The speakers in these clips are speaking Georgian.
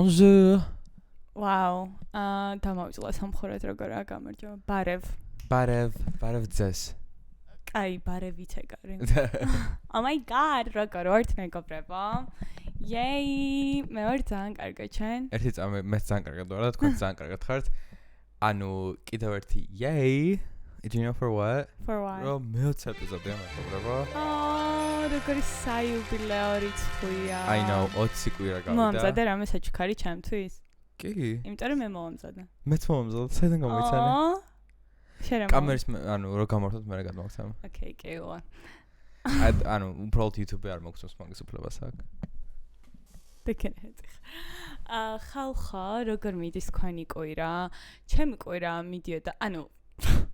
Bonjour. Wow. დამავიწყდა სამხრეთ როგორაა გამარჯობა. Barev dzes. Აი, ბარევიც ეგარი. Oh my god, როგორ ვართ მეგობრებო? Yay! მე ვარ ძალიან კარგი ჩვენ. ერთი წამი მე ძალიან კარგად ვარ და თქვენ ძალიან კარგად ხართ. ანუ კიდევ ერთი yay. Do you know for what? For what? რომ მე-20 ეპიზოდია მეგობრებო. როგორი საიუბილეო რიცხვია. I know, 20 კვირა გავიდა. მომზადე რამე საჩუქარი ჩემთვის? კი. იმიტომ რომ მე მომზადე. მეც მომზადე, საიდან გამიცანე? შენ კამერის ანუ რო გამართოთ მე გადმოგცემ. Okay, კეულა. ანუ უბრალოდ YouTube-ი არ მოგცემს მაგის უფლებას აქ. დეკენეთ. ხალხო, როგორ მიდის თქვენი კვირა? ჩემი კვირა მიდიოდა, ანუ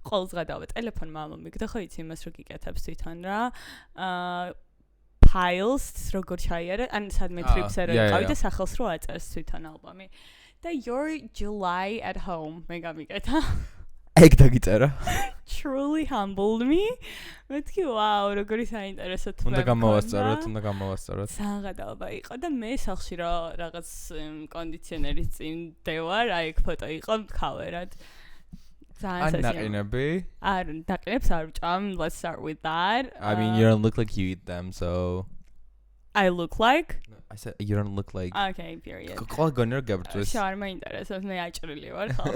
ყოველს გადავა ტელეფონმა მომიგდა ხო იცი იმას რო გიკეთებს თვითონ რა. Piles როგორ ჩაიარა, ან სადმე ტრიპსე რო იყავი და სახელს რო აწერს თვითონ ალბომი. და your July at home მე გამიკეთა. ეგ დაგიწერა. Truly humbled me. მეთქი ვაუ, როგორი საინტერესო თვე. უნდა გამოვასწოროთ. ძალიან გადაობა იყო და მე სახლში რა რაღაც კონდიციონერის წინ დევარ, აი ეგ ფოტო იყო ქავერად. ძალიან ნაყინები? არ ნაყინებს არ ვჭამ. Let's start with that. I mean, you don't look like you eat them, so I look like? No, I said you don't look like. Okay, period. Ყველა გონიერ გაბრძვის. შარ მაინტერესებს, მე აჭრილი ვარ ხო.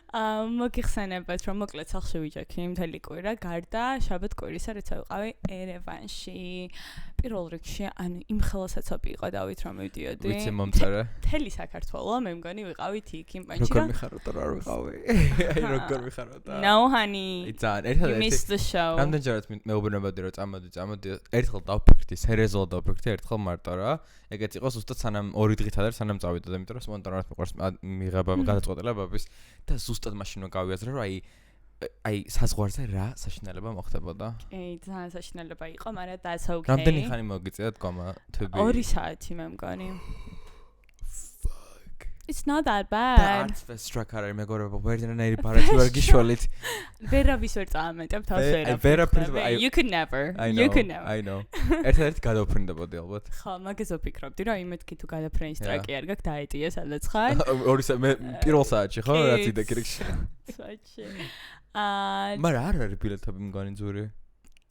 მოგიხსენებათ რომ მოკლედ სახლში ვიჯექი მთელი კვირა გარდა შაბათ კვირისა როცა ვიყავი ერევანში პირველ რიგში ანუ იმ ხელოსაცობი იყო დავით რომ მივდიოდი ვიცი მომწერე მთელი საქართველო მე მგონი ვიყავით იქ იმ პანჩი როგორ მიხაროთ რა არ ვიყავი აი როგორ მიხაროთ No honey ერთადერთი missed the show რამდენჯერაც მეუბნებოდი რომ წამოდი ერთხელ დავფიქრდი სერიოზულად დავფიქრდი ერთხელ მარტო რა ეგეც იყო ზუსტად სანამ 2 დღით ადრე სანამ წავიდოდ იმიტომ რომ სპონტანურად მიყვარს მიღება გადაწყვეტილებების და ზუსტად მაშინ რომ გავიაზრე რომ აი საზღვარზე რა საშინელება მოხდებოდა. კი, ძალიან საშინელება იყო, მაგრამ that's okay. რამდენი ხანი მოგიწია დგომა to be 2 საათი მე მგონი. Fuck. It's not that bad. That's the struck out მეგობრებო, ვერდენაირი ბარათი ვარ გიშვალით. ვერავის ვერ წამეტებ თავს ვერაფერს. You could never. You could never. I know. ერთადერთი გადავფრინდებოდი ალბათ. ხო, მაგას ვფიქრობდი, რომ იმეთქი თუ გადაფრენის ტრაკი არ გაქვს დაეტიე სადაც ხარ. მე პირველ საათში ხო, რაც იდექი რიგში. საათში. მაგრამ არ არის ბილეთები მგონი ძური.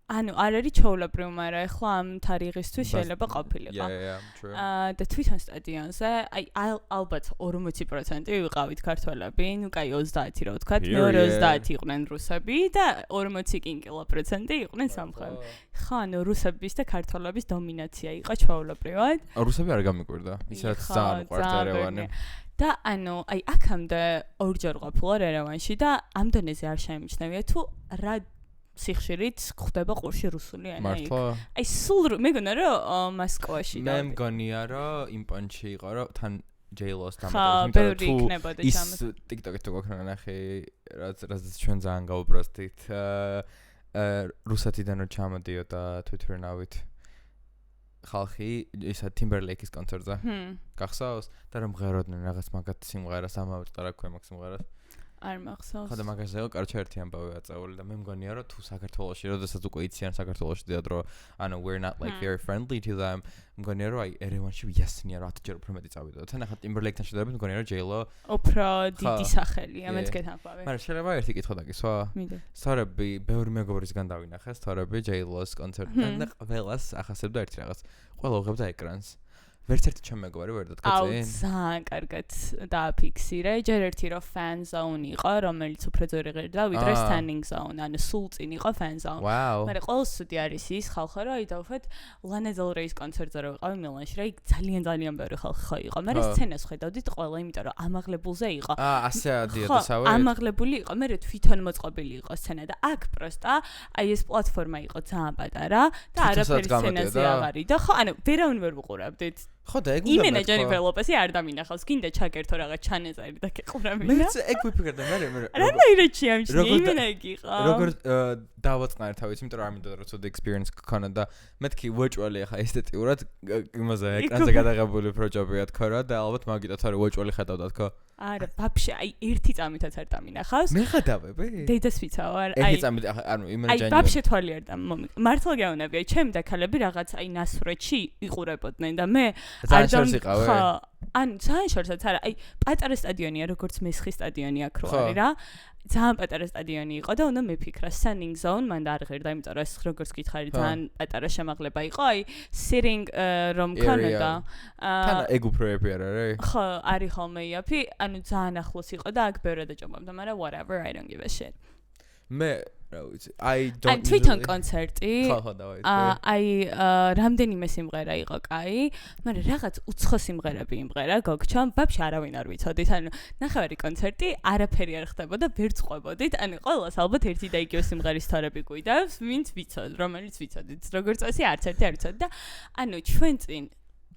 ანუ არ არის ჩაულებრივ, მაგრამ ეხლა ამ თარიღისთვის შეიძლება ყოფილიყო. Yeah, true. და თვითონ სტადიონზე, აი ალბათ 40% ვიყავით ქართველები, ნუ კაი 30 რა ვთქვათ, მეორე 30 იყვნენ რუსები და 40% იყვნენ სამხრეთი. ხო, ანუ რუსების და ქართველების დომინაცია იყო ჩაულებრივად. რუსები არ გამიკვირდა, ისედაც ძალიან უყვართ ერევანი. და ანუ აი აქამდე ორჯერ ყოფილვარ ერევანში და ამ დონეზე არ შემიჩნევია თუ რა სიხშირით ხდება ყურში რუსული ენა იქ. აი სულ მეგონა რომ მოსკოვაში მე მგონია რომ იმ პონჩი იყო რომ თან ჯეილოს დამატებით იმიტომ რომ ის TikTok-ით თუ გქონა ნახე რაც ჩვენ ძალიან გავუბრალდით რუსეთიდან რომ ჩამოდიოდა Twitter-ნავით ხალხი ისა Timberlake-ის კონცერტზე გახსოვს და რომ მღეროდნენ რაღაც მაგათ სიმღერას ამავე რა ქვია მაგ სიმღერას არ მახსოვს. ხო და მაგაზე იყო კარჩა ერთი ამბავი აწეული და მე მგონია რომ თუ საქართველოში როდესაც უკვე იციან საქართველოში დიად რომ ანუ we're not like very friendly to them მგონია რომ აი ერევანში იასნია რომ 10 ჯერ უფრო მეტი წავიდოდა. თან ახლა Timberlake-თან შედარებით მგონია რომ J-Lo უფრო დიდი სახელია მეც გეთანხმები. მაგრამ შეიძლება ერთი კითხვა დაგისვა? მინდა. სწორები ბევრი მეგობრისგან დავინახე სწორები J-Lo-ს კონცერტიდან და ყველას ახასებდა ერთი რაღაც. ყველა უღებდა ეკრანს. ვერც ერთი ჩემ მეგობარი ვერ დადგა წინ. აუ ძალიან კარგად დააფიქსირე. ჯერ ერთი რომ fan zone იყო, რომელიც უფრო ძვირი ღირდა, ვიდრე standing zone, ანუ სულ წინ იყო fan zone. მაგრამ ყოველს ცუდი არის ის ხალხი, რომ აი დავუხეთ Lana Del Rey-ის კონცერტზე რომ ვიყავი მილანში, რა იქ ძალიან ბევრი ხალხი ხო იყო. მაგრამ სცენას ხედავდით ყველა, იმიტომ რომ ამაღლებულზე იყო. ასე დიოდა სავე. ამაღლებული იყო, მე თვითონ მოწყობილი იყო სცენა და აქ პროსტა აი ეს პლატფორმა იყო ძალიან პატარა და არაფერი სცენაზე აღარ იყო. ხო, ანუ ვერავინ ვერ ვუყურებდით. ხო და ეგ უნდა იმენა ჯენიფერ ლოპესი არ დამინახავს გინდა ჩაგერთო რაღაც ჩანეზარი და გეყურა მინდა მეც ეგ ვიფიქრე მე რანაირად შეამჩნია იმენა ეგ იყო როგორ დავაწყნარ თავის იმიტომ რომ არ მინდოდა რომ ცოტა experience გქონა და მეთქი ვეჭველი ახლა ესთეტიურად იმაზე ეკრანზე გადაღებული პროჯობია თქო რა და ალბათ მაგიტო თორე ვეჭველი ხედავდა თქო არა, ბაბში, აი ერთი წამითაც არ დამინახავს. მე ხადავები? დედას ვიცავ, არა. ერთი წამით, ანუ იმენჯანი. აი, ბაბში თვალი არ და მართლა გეუბნები, აი, ჩემი და ქალები რაღაც აი ნასვრეთში იყურებოდნენ და მე არ დავიყავე. ხო, ან საერთოდაც არა, აი, პატარა სტადიონია, როგორც მესხის სტადიონი აქ რო არის რა. ძალიან პატარა სტადიონი იყო და უნდა მეფიქრა standing zone მან და არ ღირდა, იმიტომ რომ ეს როგორც გითხარი ძალიან პატარა შემაღლება იყო, აი sitting რომ ქონოდა. თან ეგ უფრო ეფი არ არის? ხო, არის ხოლმე იაფი, ანუ ძალიან ახლოს იყო და აქ ბევრად ეჭობობდა, მაგრამ whatever, I don't give a shit. მე რა ვიცი, I don't აი თვითონ კონცერტი. ხო, დავაი. აი რამდენიმე სიმღერა იყო კაი, მაგრამ რაღაც უცხო სიმღერები იმღერა გოგჩამ, ბაბში არავინ არ ვიცოდით, ანუ ნახევარი კონცერტი არაფერი არ ხდებოდა, ვერც ყვებოდით, ანუ ყველას ალბათ ერთი და იგივე სიმღერის თორები გვიდავს, ვინც ვიცოდ, რომელიც ვიცოდით, როგორც წესი არც ერთი არ ვიცოდი და ანუ ჩვენ წინ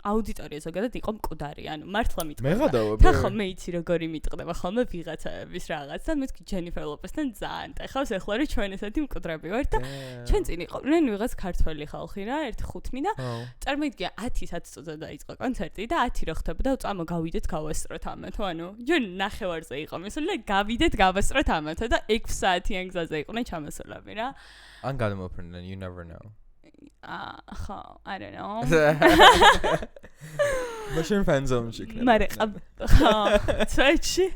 აუდიტორია ზოგადად იყო მკვდარი, ანუ მართლა მიტყდება. მე გადავები. თა ხო მე იცი როგორი მიტყდება ხოლმე ვიღაცების რაღაც და მეთქი ჯენიფერ ლოპესთან ძალიან ტეხავს ეხლა რომ ჩვენ ესეთი მკვდრები ვართ და ჩვენ წინ იყვნენ ვიღაც ქართველი ხალხი რა, ერთი ხუთნი და წარმოიდგინე 10 წუთზე დაიწყო კონცერტი და 10 რო ხდებოდა წამო გავიდეთ გავასწროთ ამათო, ანუ ჩვენ ნახევარზე იყო მისული და გავიდეთ გავასწროთ ამათო და 6 საათიან გზაზე იყვნენ ჩამოსულები რა. ან გადმოფრინდნენ, you never know. ხო, I don't know. მაშინ ფანზონში იქნება. მაგრამ ხო, წვეჩი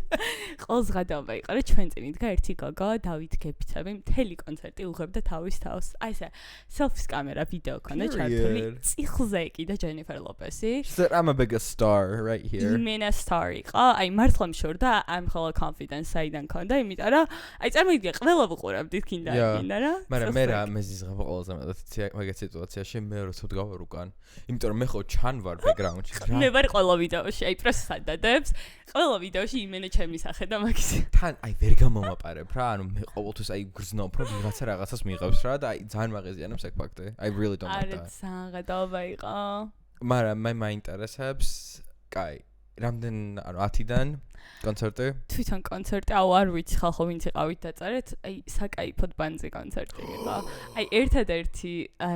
ყოლს გადავა იყო რა ჩვენ წინ იდგა ერთი გოგო, დავით გეფიცები, მთელი კონცერტი უღებდა თავის თავს. აი ესე selfies კამერა ვიდეო ქონდა ჩართული. წიხლზე კიდე ჯენიფერ ლოპესი. I'm a bigger star right here. იმენა star იყო. აი მართლა მშორდა I'm full of confidence საიდან ქონდა, იმიტომ რომ აი წარმოიდგინე ყველა ვუყურებდით კიდე რა. მაგრამ მე რა მეზიზღება ყველაზე მეტად მაგეთ სიტუაციაში მე რო ვდგავარ უკან. იმიტომ რომ მე ხო ჩანვარ ბექგრაუნდში. მე ვარ ყველა ვიდეოში, აი პროსად დადებს. ყველა ვიდეოში იმენა ჩემი სახე და მაგის. თან აი ვერ გამომაპარებ რა, ანუ მე ყოველთვის აი გრძნობ რომ ვიღაცა რაღაცას მიიღებს რა და აი ძალიან მაღეზიანებს ეგ ფაქტი. I really don't like that. არა, ძალიან გადაობა იყო. მაგრამ მე მაინტერესებს, კაი, რამდენ ანუ 10-დან კონცერტი? თვითონ კონცერტი, აუ არ ვიცი ხალხო ვინც იყავით დაწერეთ, აი საკაიფოდ ბანძი კონცერტი იყო. აი ერთადერთი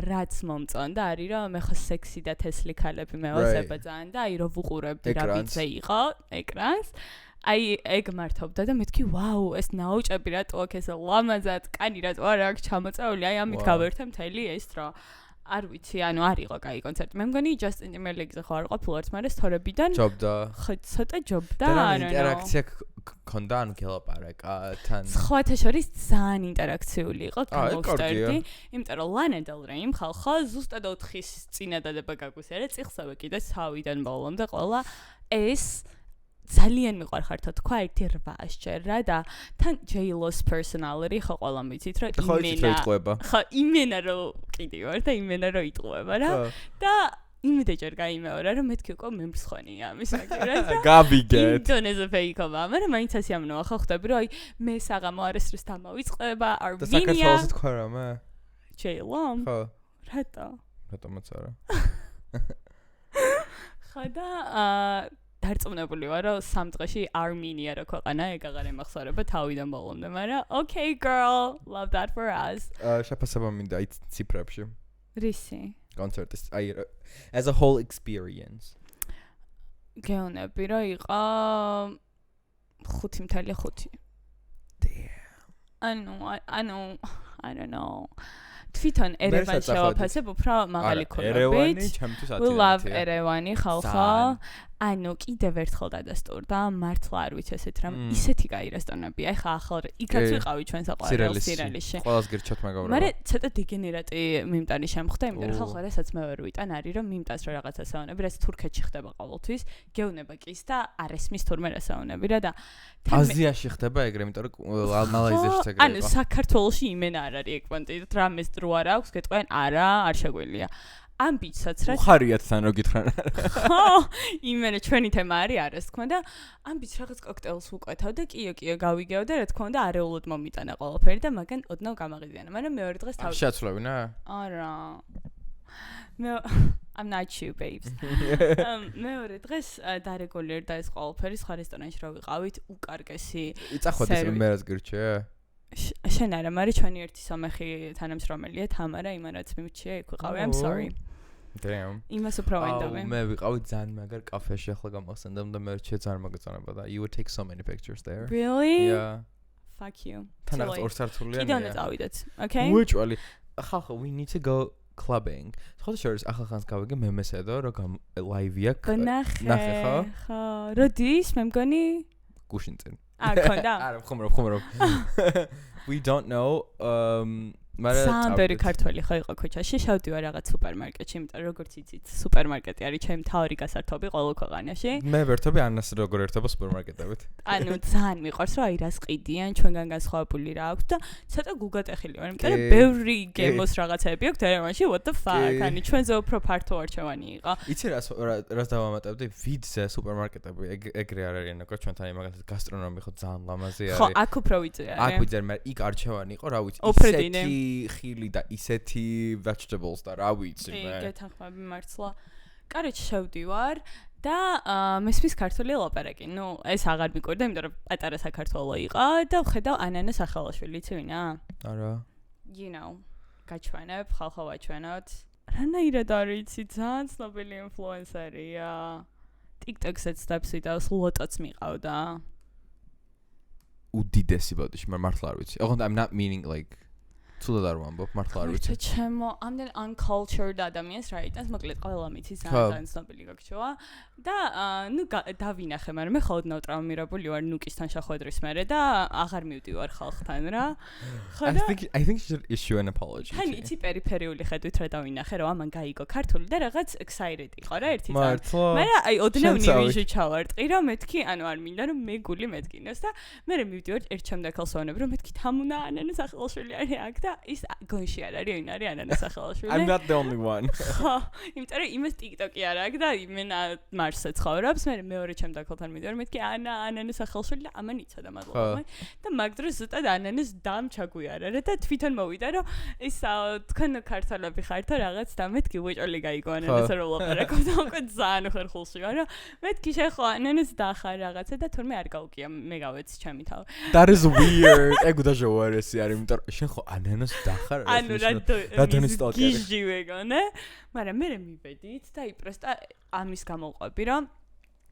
რაც მომწონდა არის რომ მე ხო სექსი და თესლი ქალები მევაზება ძალიან და აი რო ვუყურებდი რა ვიცე იყო ეკრანს. აი ეგ მართობდა და მეთქი ვაუ ეს ნაოჭები რატო აქ ეს ლამაზად კანი რატო არ აქვს ჩამოწეული აი ამით გავერთე მთელი ეს დრო არ ვიცი ანუ არ იყო კაი კონცერტი მე მგონი Justin Timberlake-ზე ხო არ ყოფილიყართ მაგრამ სტორებიდან ჯობდა ხო ცოტა ჯობდა და ინტერაქცია ქონდა ანუ გელაპარაკა თან სხვათა შორის ძალიან ინტერაქციული იყო კონცერტი იმიტომ რომ Lana Del Rey ხალხო ზუსტად 4-ის წინა დადება გაგვისერე წიხსავე კიდე თავიდან ბოლომდე ყველა ეს ძალიან მიყვარხართ თქვა ერთი 8 ჯერ რა და თან J-Lo's personality ხო ყველა მიცით რა ხო იმენა რომ კიდე ვარ და იმენა რომ იტყუება რა და იმედეჯერ გაიმეორა რომ მეთქი უკვე მემსხვენია ამის მაგერად გავიგეთ ინდონეზია ფეიქობა მაგრამ მაინც ასე ამნოა ხო ხდები რომ აი მე საღამო არასდროს დამოვიწყდება Armenia და საქართველოს თქვა რა მე J-Lo ხო რატომაც არა ხო და დარწმუნებული ვარ რომ 3 დღეში Armenia რო ქვეყანა ეგ აღარ ემახსოვრება თავიდან ბოლომდე მაგრამ okay girl love that for us შეფასება მინდა აი ციფრებში რისი კონცერტის აი as a whole experience გეონები რომ იყო 5.5 ანუ I don't know თვითონ ერევანს შევაფასებ უფრო მაღალი ქონებით we love ერევანი ხალხო ანუ კიდევ ერთხელ დადასტურდა მართლა არ ვიცი ესეთ რამ ისეთი კაი რესტორნები აი ხა ახალ იქაც ვიყავი ჩვენ საყვარელ სირიალში ყველას გირჩევთ მაგავრა მაგრამ ცოტა დეგენერატი მიმტანი შემხდა იმიტომ რომ ხალხო რასაც მე ვერ ვიტან არის რომ მიმტანს რო რაღაცა საუნები რაც თურქეთში ხდება ყოველთვის გეუნება კის და არ ესმის თურმე რა საუნები რა და აზიაში ხდება ეგრე იმიტომ რომ მალაიზიაში ეგრე ანუ საქართველოში იმენა არ არის ეგ პონტი დრამეს დრო არ აქვს გეტყვიან არა არ შეგვიძლია ამბიცსაც რა ხარიათ თან რო გითხრან ხო იმენა ჩვენი თემა არის არა თქმა და ამბიც რაღაც კოქტეილს ვუკვეთავ და კიო გავიგეო და რა თქმა უნდა არეულად მომიტანა ყველაფერი და მაგან ოდნავ გამაღიზიანა მაგრამ მეორე დღეს თავი შეაცვლევინა არა მე I'm not you babes მეორე დღეს დარეგულირდა ეს ყველაფერი სხვა რესტორანში რა ვიყავით უკარგესი იწახვედი რომ მე რაც გირჩე შენ არა მაგრამ ჩვენი ერთი სომეხი თანამშრომელია თამარა იმან რაც მიმჩია იქ ვიყავი I'm sorry Damn. იმას უფრო ვენდობი. მე ვიყავი ძალიან მაგარ კაფეში ახლა გამახსენდა და მე ძალიან მაგეწონება და you would take so many pictures there. Really? Yeah. Fuck you. თან ახლა 2 სართულიანია. კიდევ წავიდეთ. Okay? Literally. ახლა we need to go clubbing. სხვა შორის ახლა ხანს გავიგე მემესედო რომ ლაივი აქვს. ნახე ხო? ხო. როდის მე მგონი? გუშინ წინ. ქონდა? არა, ხუმრობ. We don't know. სამბერი ქართველი ხო იყო ქუჩაში, შევდივარ რაღაც სუპერმარკეტში, იმიტომ რომ როგორც იცით, სუპერმარკეტი არის ჩემი მთავარი გასართობი ყოველ ქვეყანაში. მე ვერთობი ანას როგორ ერთობა სუპერმარკეტებით. ანუ ძალიან მიყვარს რომ აი რას ყიდიან, ჩვენგან განსხვავებული რა აქვს და ცოტა გუგატეხილი ვარ, იმიტომ რომ ბევრი გემოს რაღაცები აქვს ერევანში, what the fuck, ანუ ჩვენზე უფრო ფართო არჩევანი იყო. იცი რას დავამატებდი? ვიდზე სუპერმარკეტები ეგრე არ არიან, როგორც ჩვენთან მაგალითად გასტრონომი ხო ძალიან ლამაზი არის. ხო, აქ უფრო ვიწე არის. აქ ვიძერ მე იქ არჩევანი იყო, რა ვიცი, ისეთი ხილი და ისეთი vegetables და რა ვიცი მე. გეთანხმები მართლა. კაროჩ შევდივარ და მესმის ქართული ლაპარაკი. ნუ ეს აღარ მიყურდა, იმიტომ რომ პატარა საქართველო იყო და ვხედავ ანანა სახელაშვილი, იცი ვინა? არა. You know, გაჩვენებ, ხალხო ვაჩვენოთ. რანაირად არის იცი, ძალიან ცნობილი ინფლუენსერია. TikTok-საც დებს ვიდეოს, ლოტოც მიყავდა. უდიდესი ბოდიში, მე მართლა არ ვიცი. ოღონდ I'm not meaning like ცუდად არ ვამბობ, მართლა არ ვიცი. ჩემო, ამდენ uncultured ადამიანს რა იტანს, მოკლედ ყველა მიცის ძალიან ცნობილი გაქჩოა და ნუ დავინახე, მაგრამ მე ხოლმე ტრაუმირებული ვარ ნუკისთან შეხვედრის მერე და აღარ მივდივარ ხალხთან რა. I think you should issue an apology. ჰანი იცი პერიფერიული ხედვით რა დავინახე, რომ ამან გაიგო ქართული და რაღაც excited იყო რა ერთი წამი. მაგრამ აი ოდნავ ნივიჟი ჩავარტყი რა მეთქი, ანუ არ მინდა რომ მე გული მეტკინოს და მე მივდივარ ერთ ჩემდაკალს ვანებ რომ მეთქი თამუნა ანანა სახელაშვილი არის აქ და ის გონში არ არის, ვინ არის ანანა სახელაშვილი. I'm not the only one. ხო, იმიტომ რომ იმას TikTok-ი არ აქვს და იმენა მარსზე ცხოვრობს, მე მეორე ჩემდაკალთან მივდივარ, მეთქი ანანა სახელაშვილი და ამან იცოდა მადლობა. და მაგ დროს ზუსტად ანანას დამ ჩაგვიარა რა და თვითონ მოვიდა რომ ისა თქვენ ქართველები ხართ რაღაც და მეთქი უეჭოლი გაიგო ანანას რო ლაპარაკობ და უკვე ძალიან ხერხულში ვარ რომ მეთქი შეხო ანანას დახარ რაღაცა და თორმე არ გაუგია მე გავეცი ჩემი თავი. That is weird. ეგ დაჟოვარესი არის, იმიტომ რომ შეხო ანანას დახარ ანუ რა გიჟი ვეგონე, მაგრამ მე მივედით და აი პროსტა ამის გამოვყვები რომ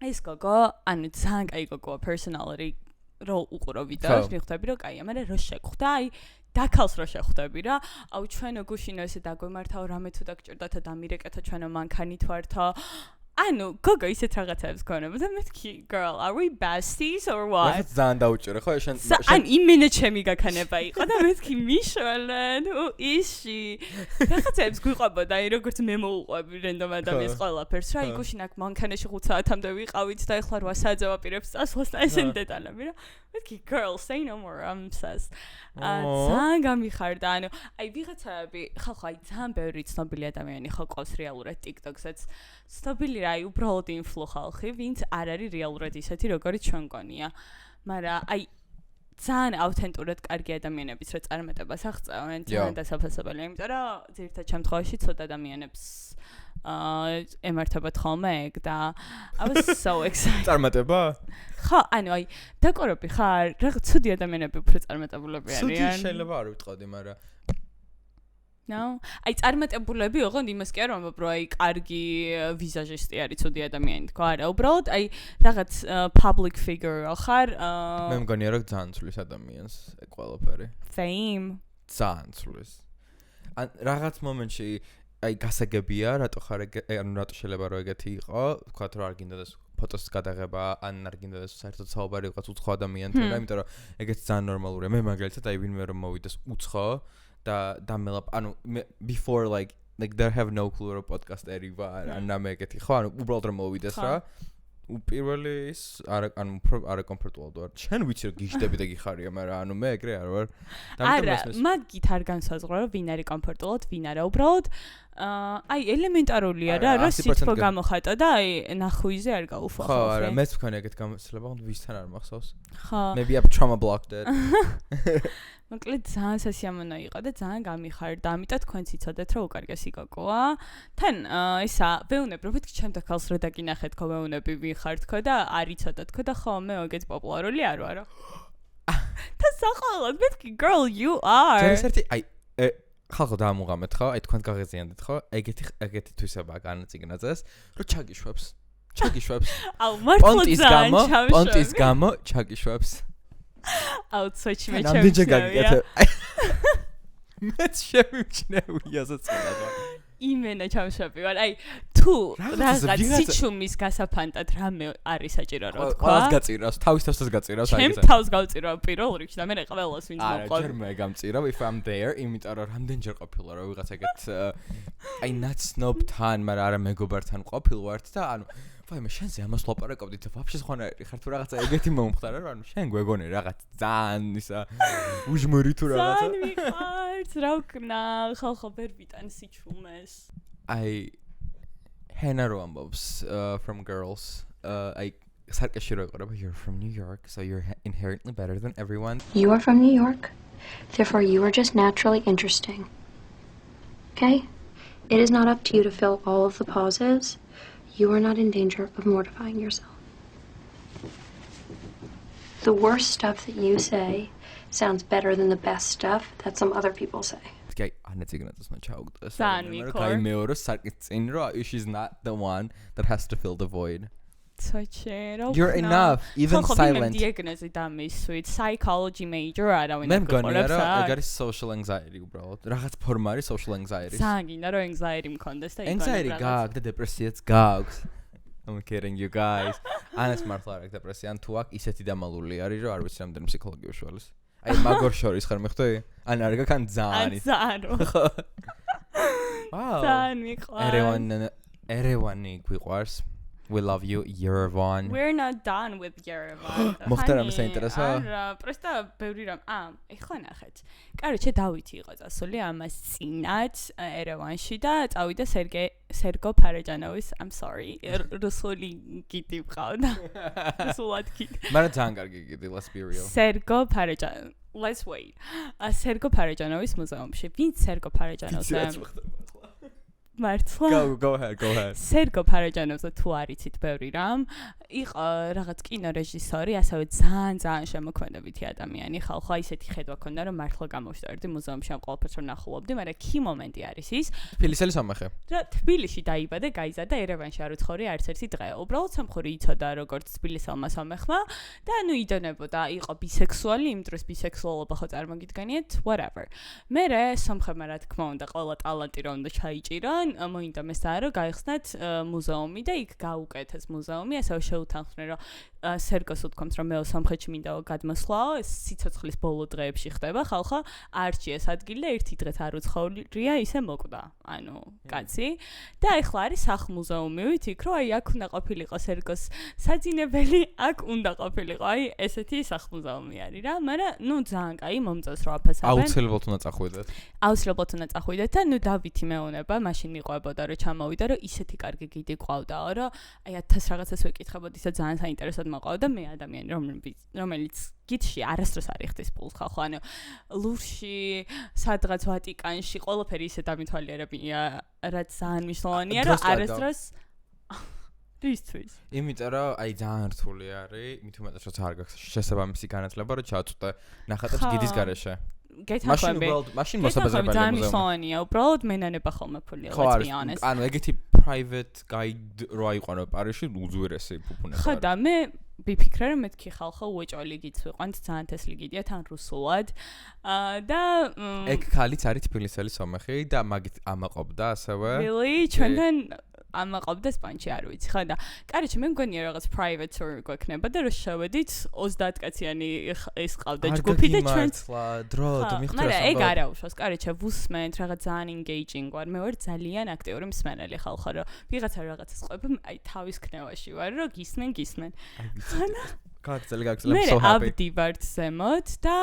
ეს გოგო ანუ ძალიან კაი გოგოა personality რო უყურო ვიდეოს მიხვდები რომ კაია, მაგრამ რო შეხვდა აი დაკალს რო შეხვდები რა, აუ ჩვენო გუშინო ესე დაგვემართავ რამე თუ დაგჭირდათ და დამირეკეთო ჩვენო მანქანით ვართო. ანუ გოგო ისეთ რაღაცებს გქონება და მეთქი girl are we besties or what? ეს ძალიან დაუჭირე ხო შენ ან იმენა ჩემი გაქანება იყო და მეთქი მიშველენ ისი რაღაცებს გვიყვებოდა აი როგორც მე მოუყვები რენდომ ადამიანს ყველაფერს რა იგუშინ აქ მანქანაში 5 საათამდე ვიყავით და ეხლა 8 საათზე ვაპირებს წასვლას და ესენ დეტალები რა მეთქი girl say no more I'm obsessed ძალიან გამიხარდა ანუ აი ვიღაცები ხალხო აი ძალიან ბევრი ცნობილი ადამიანი ხო ყავს რეალურად TikTok-საც ცნობილი აი უბრალოდ ინფლუ ხალხი, ვინც არ არის რეალურად ისეთი, როგორც ჩვენ გონია. მაგრამ აი ძალიან ავთენტურად კარგი ადამიანებიც რა წარმატებას აღწევენ, ძალიან დასაფასებელია, იმიტომ რომ ძირითადად შემთხვევაში ცოტა ადამიანებს ემართებათ ხოლმე ეგ და I was so excited. წარმატება? ხო, ანუ აი დაკორები ხარ, რაღაც ცუდი ადამიანები უფრო წარმატებულები არიან. ცუდი შეიძლება არ ვიტყოდი, მაგრამ No, აი წარმატებულები ოღონდ იმას კი არ ვამბობ, რომ აი კარგი ვიზაჟისტი არის ცუდი ადამიანი თქო, არა, უბრალოდ აი რაღაც public figure ხარ. მე მგონია რომ ძალიან ცulis ადამიანს ეგ ყველაფერი. Fame. ძალიან ცulis. ან რაღაც მომენტში აი გასაგებია, რატო ხარ ანუ რატო შეიძლება რომ ეგეთი იყო, თქვა რომ არ გინდოდეს ფოტოს გადაღება, ან არ გინდოდეს საერთოდ საუბარი ვიღაც უცხო ადამიანთან, იმიტომ რომ ეგეც ძალიან ნორმალურია. მე მაგალითად აი ვინმე რომ მოვიდეს უცხო და მელაპ ანუ before like there have no clue რო პოდკასტერი ვარ ან რამე ეგეთი ხო ანუ უბრალოდ რომ მოვიდეს რა პირველი ის ანუ არა კომფორტულად ვარ შენ ვიცი რომ გიჟდები და გიხარია მაგრამ ანუ მე ეგრე არ ვარ არა მაგით არ განსაზღვრა რომ ვინ არის კომფორტულად ვინ არა უბრალოდ აი ელემენტარულია რა რომ სიტყვა გამოხატა და აი ნახვიზე არ გაუხვა ხო არა მეც მქონია ეგეთ გამოცდილება ხომ ვისთან არ მახსოვს ხო maybe I'm trauma blocked it მოკლედ ძალიან სასიამოვნო იყო და ძალიან გამიხარდა ამიტომ თქვენც იცოდეთ რომ უკარგესი გოგოა თან ისა ვეუნებ რომ მეთქი ჩემ დაკალს რო დაგინახეთ ხო ვეუნები ვინ ხარ თქო და არ იცოდეთ თქო და ხო მე ეგეც პოპულარული არ ვარო და საყოველად მეთქი girl you are ჯერ ერთი აი ხალხო დაამუღამეთ ხო? აი თქვენ გაღიზიანდეთ ხო? ეგეთი თვისებაა განაწიგნაძეს, რომ ჩაგიშვებს. აუ მართლა პონტის გამო ჩაგიშვებს. აუ ცოჩი მე ნამდვილად გაგიკეთე. მეც შემიჩნევია ზოცხლება. იმენა ჩამშვები ვარ. აი თუ რაღაც სიჩუმის გასაფანტად რამე არის საჭირო რა თქვა. ყველას გაწირავს, თავის გაწირავს აი ეს. ჩემ თავს გავწირავ პირველ რიგში და მე ყველას ვინც მოყვა. არა, ჯერ მე გამწირავ if I'm there, იმიტომ რომ რამდენჯერ ყოფილა რა ვიღაც ეგეთ აი ნაცნობთან, მაგრამ არა მეგობართან ყოფილ ვართ და ანუ ვაი მე შენზე ამას ლაპარაკობდით და ვაფშე სხვანაირი ხარ თუ რაღაცა ეგეთი მომხდარა რომ ანუ შენ გვეგონე რაღაც ძალიან ისა უჟმური თუ რაღაცა. ძალიან მიყვარს რა ვკნა ხალხო ვერ ვიტან სიჩუმეს. აი ჰენა რო ამბობს from girls აი სარკეში რო იყურება you're from New York so you're inherently better than everyone. You are from New York. Therefore you are just naturally interesting. Okay? It is not up to you to fill all of the pauses. You are not in danger of mortifying yourself. The worst stuff that you say sounds better than the best stuff that some other people say. Okay, ანეციგნაძეს მე ჩაუგდეს. Kai მეორე სარკის წინ რომ she's not the one that has to fill the void. You're enough, even silent. მე დიაგნოზი დამისვით, psychology major არავინ არ გქონია. მე მგონია რომ ეგ არის social anxiety უბრალოდ. რაღაც ფორმა არის social anxiety. ძალიან გინდა რომ anxiety მქონდეს და anxiety გაქვს და დეპრესიაც გაქვს. I'm kidding you guys. ანეს მართლა არ აქვს დეპრესია, ან თუ აქვს ისეთი დამალული არის რომ არ ვიცი რამდენი ფსიქოლოგი უშუალოს. აი მაგორ შორის ხარ მიხვდი? ან არ გაქვს ან ძალიან. ძალიან. Wow. ძალიან მიყვარს. Erewani გვიყვარს. We love you, Yerevan. We're not done with Yerevan. მოხდა რამე საინტერესო? არა, პროსტა ბევრი რამ. ეხლა ნახეთ. კაროჩე დავითი იყო წასული ამას წინათ ერევანში და წავიდა სერგო ფარეჯანოვის, I'm sorry, რუსული გიდი ვყავდა. რუსულად გიდი. მაგრამ ძალიან კარგი გიდი, let's be real. სერგო ფარეჯანოვი. Let's wait. სერგო ფარეჯანოვის მუზეუმში. ვინ სერგო ფარეჯანოვზე? მართლა go ahead სერგო ფარეჯანოვზე თუ არიცით ბევრი რამ იყო რაღაც კინორეჟისორი ასევე ძალიან შემოქმედებითი ადამიანი ხალხო ისეთი ხედვა ქონდა რომ მართლა გამოვშტერდი მუზეუმში ამ ყველაფერს რომ ნახულობდი მაგრამ კი მომენტი არის ის თბილისელი სამხე რა თბილისში დაიბადა გაიზარდა ერევანში არ უცხორი არც ერთი დღე უბრალოდ სამხური იცოდა როგორც თბილისელმა სამხმა და ნუ იდონებოდა იყო ბისექსუალი იმ დროს ბისექსუალობა ხო წარმოგიდგენიათ whatever მე სამხებმა რა თქმა უნდა ყველა ტალანტი რომ უნდა ჩაიჭირონ მოინდა მესაა რომ გაიხსნათ მუზეუმი და იქ გაუკეთეს მუზეუმი ასევე შეუთანხმდნენ რომ სერგოს უთქვამს რომ მე სამხეთში მინდა გადმოსვლაო ეს სიცოცხლის ბოლო დღეებში ხდება ხალხო არჩიეს ადგილი და ერთი დღეთ არ უცხოურია ისე მოკვდა ანუ კაცი და ეხლა არის სახლ-მუზეუმივით იქ რომ აი აქ უნდა ყოფილიყო სერგოს საძინებელი აქ უნდა ყოფილიყო აი ესეთი სახლ-მუზეუმი არის რა მაგრამ ნუ ძალიან კაი მომწონს რომ აფასებენ აუცილებლად უნდა წახვიდეთ და ნუ დავითი მეუნება მაშინ მიყვებოდა რომ ჩამოვიდა რომ ისეთი კარგი გიდი ყავდაო რომ აი 1000 რაღაცას ვეკითხებოდი და ძალიან საინტერესოდ მოყავდა მე ადამიანი რომელიც გიდში არასდროს არ იხდის პულს ხალხო ანუ ლურში სადღაც ვატიკანში ყველაფერი ისე დამითვალიერებია რაც ძალიან მნიშვნელოვანია რომ არასდროს ისთვის იმიტომ რომ აი ძალიან რთული არის მით უმეტეს როცა არ გაქვს შესაბამისი განათლება რომ ჩააწვდე ნახატებს გიდის garaშე მაშინ მოსაბეზრებელი ძალიან მნიშვნელოვანია უბრალოდ მენანება ხოლმე ფულია let's be honest ანუ ეგეთი private guide რო აიყვანო პარიზში უძვირესი ფუფუნება ხო და მე ვიფიქრე რომ მეთქი ხალხო უეჭველი გიც ვიყვანთ ძალიან თესლი გიდია თან რუსულად და ეგ ქალიც არის თბილისელი სამხი და მაგით ამაყობდა ასევე really ჩვენთან ამაყობდა სპანჩი არ ვიცი ხო და კარიჩი მე მგონია რაღაც private tour გვექნება და რომ შევედით 30 კაციანი ეს ყავდა ჯგუფი და ჩვენც დროდ მიხვდა მაგრამ ეგ არა უშავს კარიჩი ვუსმენთ რაღაც ძალიან engaging ვარ მე ვარ ძალიან აქტიური მსმენელი ხალხო რომ ვიღაცა რაღაცას ყვება აი თავის ქნევაში ვარ რომ გისმენ გაგზელი მე აბდი ვარ ზემოთ და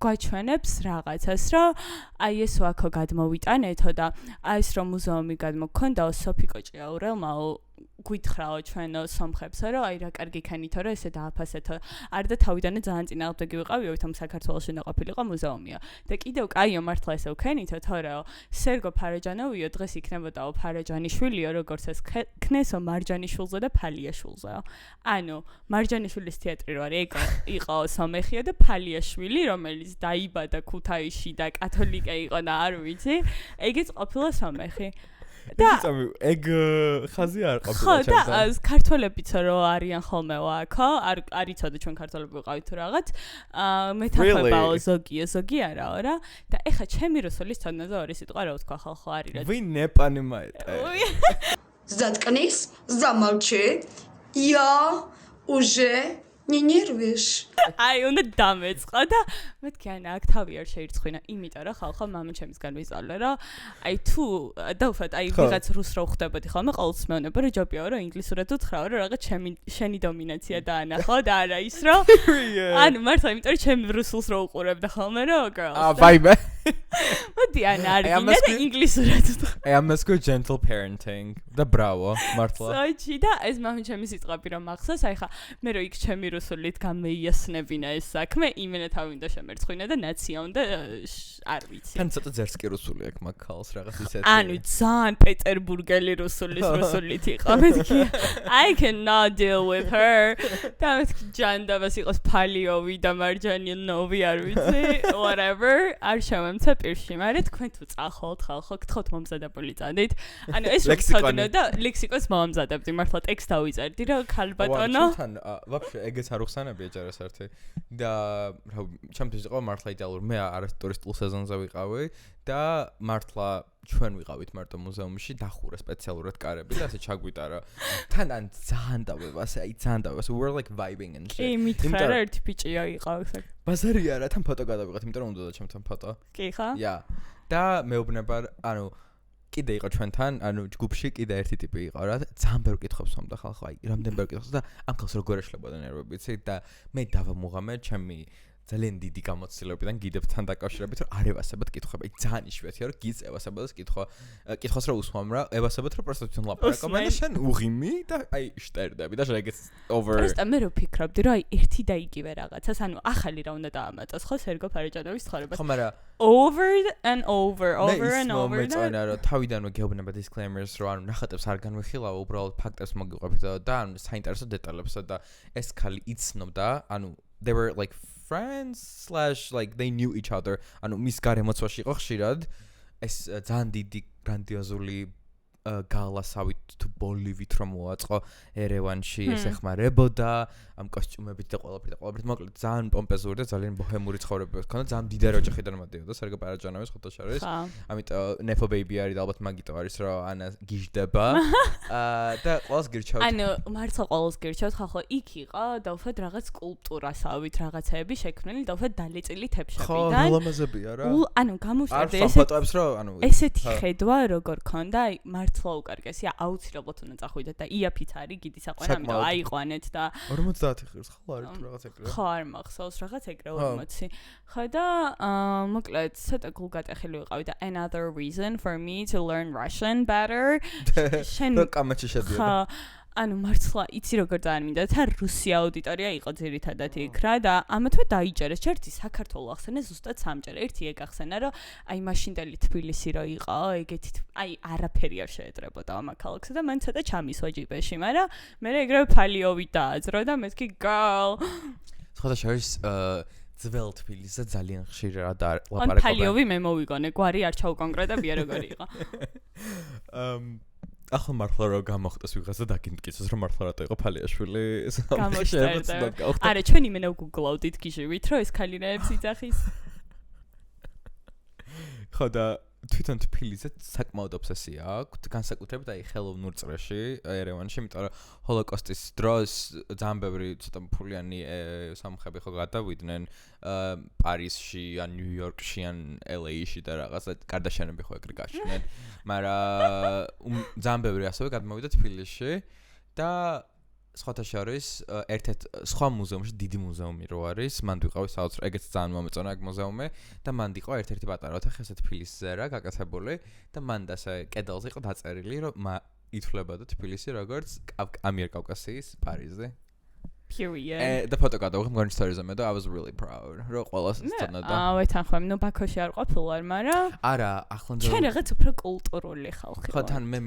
გვაჩვენებს რაღაცას რომ აი ეს ვაქო გადმოვიტანეთო და აი ეს რომ მუზეუმი გადმოქონდაო სოფიკო ჭიაურელმაო გვითხრაო ჩვენო სომხებსო რომ აი რა კარგი ქენი თორე ესე დააფასეთო არ და თავიდანე ძალიან წინააღმდეგი ვიყავი თუმცა საქართველოში უნდა ყოფილიყო მუზეუმია და კიდევ კაიო მართლა ესე ვქენითო თორეო სერგო ფარეჯანოვიო დღეს იქნებოდაო ფარეჯანიშვილიო როგორც ეს ქნესო მარჯანიშვილზე და ფალიაშვილზეო ანუ მარჯანიშვილის თეატრი რო არის იყო სომეხია და ფალიაშვილი რომელიც დაიბადა ქუთაისში და კათოლიკე იყო და არ ვიცი ეგეც ყოფილა სომეხი და ეგ ხაზი არ ყოფილა ხო და ქართველებიც რო არიან ხოლმე აქო არ იცოდე ჩვენ ქართველები ვიყავით თუ რაღაც მეთანხმებაო ზოგი არაო რა და ეხა ჩემი რუსულის თონაზე ორი სიტყვა რა ვთქვა ხალხო არის რა вы не понимаете Заткнись, замолчи. Я уже не нервишь. აი უნდა დამეწყო და მეთქი ანა აქ თავი არ შეირცხვინა იმიტომ რომ ხალხო მამა ჩემისგან ვიზარლე რომ აი თუ დაუშვათ აი ვიღაც რუს რო ხვდებოდი ხოლმე ყოველთვის მეუბნება რომ ჯობია რომ ინგლისურად უთხრაო რომ რაღაც შენი დომინაცია დაანახო და არა ის რომ ანუ მართლა იმიტომ რომ ჩემ რუსულს რო უყურებდა ხოლმე რომ girls ვაიმე მოდი ანა არ გინდა და ინგლისურად უთხრა I am a gentle parenting და ბრავო მართლა სოჩი და ეს მამა ჩემი სიტყვები რომ მახსოვს აი ხა მე რო იქ ჩემი რუსულით გამეიასნებინა ეს საქმე იმენა თავი უნდა შემერცხვინა და ნაცია უნდა არ ვიცი თან ცოტა ძერსკი რუსული აქვს მაგ ხალხს რაღაც ისეთი ანუ ძალიან პეტერბურგელი რუსულით იყო მეთქი I cannot deal with her და მეთქი ჯანდაბას იყოს ფალიოვი და მარჯანინოვი არ ვიცი whatever არ შემემცა პირში მაგრამ თქვენ თუ წახოთ ხალხო გთხოვთ მომზადებული წადით ანუ ეს რო ვცოდნო და ლექსიკონს მომზადებდი მართლა ტექსტ დავიწერდი რომ ქალბატონო თან ვაფშე ეგეც არ უხსენებია ჯერასერთი და რა ჩემთვის იყო მართლა იდეალური მე არ ტურისტულ სეზონზე ვიყავი და მართლა ჩვენ ვიყავით მარტო მუზეუმში დახურა სპეციალურად კარები და ასე ჩაგვიტარა თან ძალიან დავებას აი ძალიან დავებას we were like vibing and shit იმითხრა რა ერთი ბიჭია იყავს ბაზარი არა თან ფოტო გადავიღეთ იმიტომ რომ უნდა და ჩემთან ფოტო კი ხა ja და მეუბნება ანუ კიდე იყო ჩვენთან, ანუ ჯგუფში კიდე ერთი ტიპი იყო რა, ძალიან ბევრ კითხვებს მომდა ხალხო, აი, რამდენ ბევრ კითხვებს და ამ ხალხს როგორ ეშლებოდა ნერვები, იცი და მე დავამუღამე ჩემი ძალიან დიდი გამოცდილებიდან გიდებთან დაკავშირებით, რომ არ ევასებოდ კითხვები, აი, ძალიან იშვიათია, რომ გიც ევასებოდეს კითხვას რა უსვამ რა, ევასებოდ რომ პროსტო თვითონ ლაპარაკობ და შენ უღიმი და აი, შტერდები და შეგეც over. პროსტო მე რო ფიქრობდი, რომ აი, ერთი და იგივე რაღაცას, ანუ ახალი რა უნდა დაამატოს, ხო, სერგო ფარეჯანოვის ცხოვრებას. ხო, მაგრამ over and over and over. მეწონა რომ თავიდანვე გეუბნება disclaimers რომ ანუ ნახატებს არ განვიხილავ, უბრალოდ ფაქტებს მოგიყვებით და ანუ საინტერესო დეტალებსა და ეს ქალი იცნობდა, ანუ they were like friends / like they knew each other. ანუ მის გარემოცვაში იყო ხშირად ეს ძალიან დიდი გრანდიოზული გალასავით თუ ბოლივით რომ მოაწყო ერევანში ეს ეხმარებოდა ამ კოსტიუმებით და ყველაფრით მოკლედ ძალიან პომპეზური და ძალიან ბოჰემური ცხოვრება ჰქონდა ძალიან დიდარი ოჯახიდან მოდიოდა სერგო პარაჯანოვის ხოთაშორის ამიტომ ნეფო ბეიბი არის და ალბათ მაგიტო არის რომ ანა გიჟდება და ყველას გირჩევთ ანუ მართლა ყველას გირჩევთ ხახო იქ იყო და უბრალოდ რაღაც სკულპტურასავით რაღაცეები შექმნილი და უბრალოდ დალეწილი თეფშებიდან ხო ლამაზებია რა ანუ გამოვშტერდი ფოტოებს რომ ანუ ესეთი ხედვა როგორ ქონდა აი მართლა უკარგესია აუცილებლად უნდა წახვიდეთ და იაფით არის გიდის აყვანა ამიტომ აიყვანეთ და 50 ხილს ხო არის თუ რაღაც ეგრე ხო არ მახსოვს რაღაც ეგრე 40 ხო და მოკლედ ცოტა გულგატეხილი ვიყავი და another reason for me to learn Russian better შენ კამაჩი შედიოდა ხო ანუ მართლა იცი როგორ ძალიან მინდა თან რუსი აუდიტორია იყო ძირითადად იქ რა და ამათვე დაიჭერეს ერთი საქართველოს ახსენე ზუსტად სამჯერ ერთი ეგ ახსენა რომ აი მაშინდელი თბილისი რო იყო ეგეთი აი არაფერი არ შეეძრებოდა ამ ქალაქსა და მან ცოტა ჩამისვა ჯიბეში მაგრამ მე ეგრევე ფალიოვი დააძრო და მეთქი girl სხვა შორის ძველ თბილისზე ძალიან ხშირად ლაპარაკობენ ან ფალიოვი მე მოვიგონე გვარი არ ჩაუკონკრეტებია როგორი იყო ახლა მართლა რომ გამოხდეს ვიღაცა დაგიმტკიცოს რომ მართლა რატო იყო ფალიაშვილი გამოხდა არა ჩვენ იმენა ვგუგლავდით გიჟივით რომ ეს ქალინაებს იძახის ხო და თვითონ თბილისზე საკმაოდ ობსესია აქვს განსაკუთრებით აი ხელოვნურ წრეში ერევანში იმიტომ რომ ჰოლოკოსტის დროს ძალიან ბევრი ცოტა ფულიანი სამხები ხო გადავიდნენ პარიზში ან ნიუ-იორკში ან LA-ში და რაღაცა კარდაშიანები ხო ეგრე გაშინენ მაგრამ ძალიან ბევრი ასევე გადმოვიდა თბილისში და სხვათა შორის ერთ-ერთ სხვა მუზეუმში დიდი მუზეუმი რო არის მანდ ვიყავი საოცრად ეგეც ძალიან მომეწონა ეგ მუზეუმი და მანდ იყო ერთ-ერთი პატარა ოთახი ესე თბილისზე რა გაკეთებული და მანდ ასე კედელზე იყო დაწერილი რომ ითვლებოდა თბილისი როგორც ამიერკავკასიის პარიზი. Period. და ფოტო გადავიღე მგონი სტორიზე მე და I was really proud. რო ყველას სწონოდა. ვეთანხმები, ნუ ბაქოში არ ყოფილვარ, მაგრამ არა, ახლანდ ჩვენ რაღაც უფრო კულტურული ხალხი ხო, თან მე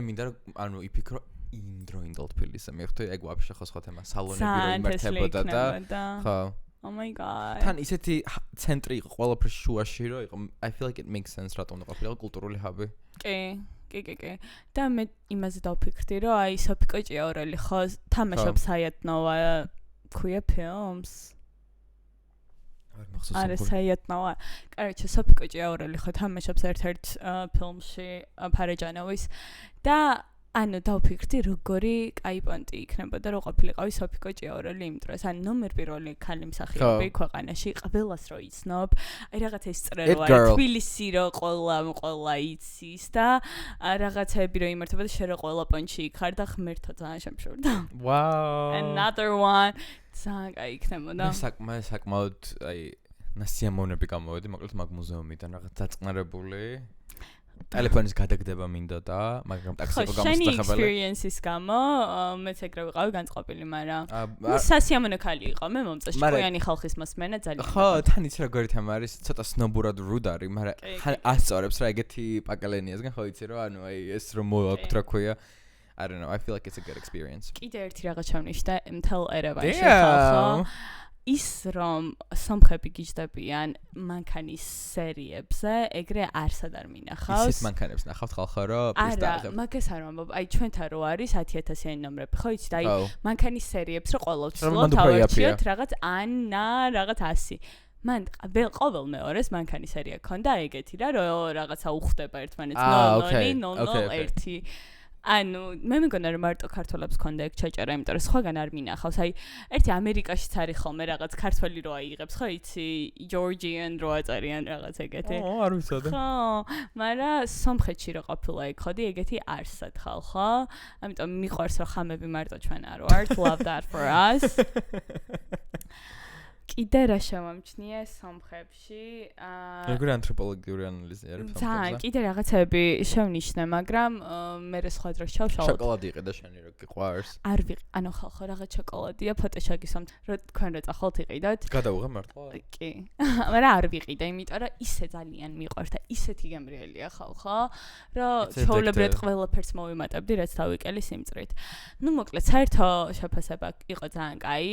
მინდა რომ ანუ იფიქრო იმდროინდელ თბილისზე მივხვდი, ეგ ვაფშე ხო სხვა თემა, სალონები რო იმართებოდა და ხო. Oh my god. თან ისეთი ცენტრი იყო ყველაფერს შუაში რო იყო. I feel like it makes sense რატომ უნდა ყოფილიყო კულტურული ჰაბი. კი. და მე იმაზე დავფიქრდი, რომ აი სოფიკო ჭიაურელი ხო თამაშობს საიათნოვა ქვია ფილმს. არა საიათნოვა. კაროჩე სოფიკო ჭიაურელი ხო თამაშობს ერთ-ერთ ფილმში ფარეჯანოვის და ანუ დავფიქრდი როგორი კაი პონტი იქნებოდა რომ ყოფილიყავი სოფიკო ჭიაურელი იმ დროს. ანუ ნომერ პირველი ქალი მსახიობი ქვეყანაში ყველას რო იცნობ. აი რაღაც ეს წრე რო არის თბილისი რო ყველა იცის და რაღაცები რო იმართებოდა შე რო ყველა პონჩი იქარ და ღმერთო ძალიან შემშურდა. Wow. Another one. ძალიან კაი იქნებოდა. მე საკმაოდ აი ნასიამოვნები გამოვედი მოკლედ მაგ მუზეუმიდან რაღაც დაწყნარებული. ტელეფონის გადაგდება მინდოდა, მაგრამ ტაქსი იყო გამოსახებელი. შენი experience-ის გამო მეც ეგრე ვიყავი განწყობილი, მაგრამ სასიამოვნო ქალი იყო. მე მომწონს ჭკვიანი ხალხის მოსმენა ძალიან. ხო, თან იცი როგორი თემა არის, ცოტა სნობურად რუდ არის, მაგრამ ასწორებს რა ეგეთი პაკალენიასგან ხო იცი რომ ანუ აი ეს რომ მოაქვთ რა ქვია. I don't know, I feel like it's a good experience. კიდე ერთი რაღაც ჩავნიშნე მთელ ერევანში ხალხო. ის რომ სომხები გიждდებიან მანქანის სერიებზე, ეგრე არსად არ მინახავს. ისეთ მანქანებს ნახავთ ხალხო, რომ არა, მაგას არ ვამბობ. აი ჩვენთან რო არის 10000-იანი ნომრები, ხო იცით? აი მანქანის სერიებს რო ყოველთვის თავარჩიოთ რაღაც ანა, რაღაც 100. მან ყოველ მეორეს მანქანის სერია ქონდა ეგეთი რა, რომ რაღაცა უხდება ერთმანეთს 001. ანუ მე მეგონა რომ მარტო ქართველებს ქონდა ეგ ჩაჭერა, იმიტომ რომ სხვაგან არ მინახავს. აი ერთი ამერიკაშიც არის ხოლმე რაღაც ქართველი რო აიღებს, ხო იცი? Georgian რო აწერიან რაღაც ეგეთი. არ ვიცოდი. ხო, მაგრამ სომხეთში რო ყოფილა ეგ ხოდი ეგეთი არსად ხალხო. ამიტომ მიყვარს რომ ხამები მარტო ჩვენ არ ვართ. Love that for us. კიდე რა შევამჩნიე სომხებში? როგორი ანთროპოლოგიური ანალიზი არის სომხებზე? ძალიან, კიდე რაღაცები შევნიშნე, მაგრამ მე სხვა დროს შევშალოთ. შოკოლადი იყიდა შენი რო გიყვარს? არ ვიყ, ანუ ხალხო რაღაც შოკოლადია, ფოტოშაგისამ, რომ თქვენ რო წახალთ იყიდოთ. გადავიღე მართლა? კი. მაგრამ არ ვიყიდე, იმიტომ რომ ისე ძალიან მიყვარს და ისეთი გემრიელია ხალხო, რომ ჩვეულებრივად ყველაფერს მოვიმატებდი, რაც დავიკელი სიმწრით. ნუ მოკლედ, საერთო შეფასება იყო ძალიან კაი.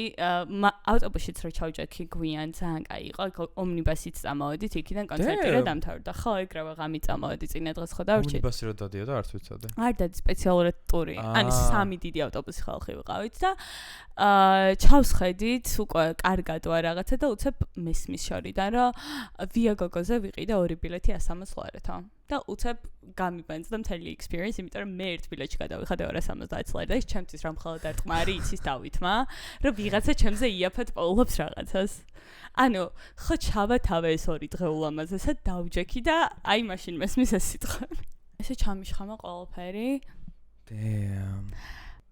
ავტობუსშიც რო ჩავჭე კი გვიან ძალიან კაი იყო. ომნიბასით წამოვედით, იქიდან კონცერტი რა დამთავრდა. ხო, ეგრევე ღამით წამოვედი, წინა დღეს ხო დავრჩით. ომნიბასი რა დადიოდა, არც ვიცოდი. არ დადი სპეციალურად ტური. ანუ 3 დიდი ავტობუსი ხალხი ვიყავით და ჩავსხედით უკვე კარგად ვარ რაღაცა და უცებ მესმის შორიდან რომ ვიაგოგოზე ვიყიდე 2 ბილეთი 160 ლარათო. და უცებ გამიბანძდა მთელი experience, იმიტომ რომ მე ერთ ბილეთში გადავიხადე 270 ლარი და ის ჩემთვის რა მხოლოდ არ თქმარი იცის დავითმა, რომ ვიღაცა ჩემზე იაფად პოულობს რაღაცას. ანუ ხო ჩავა თავე ეს 2 დღე ულამაზესად დავჯექი და აი მაშინ მესმის ეს სიტყვა. ესე ჩამიშხამა ყველაფერი. Damn.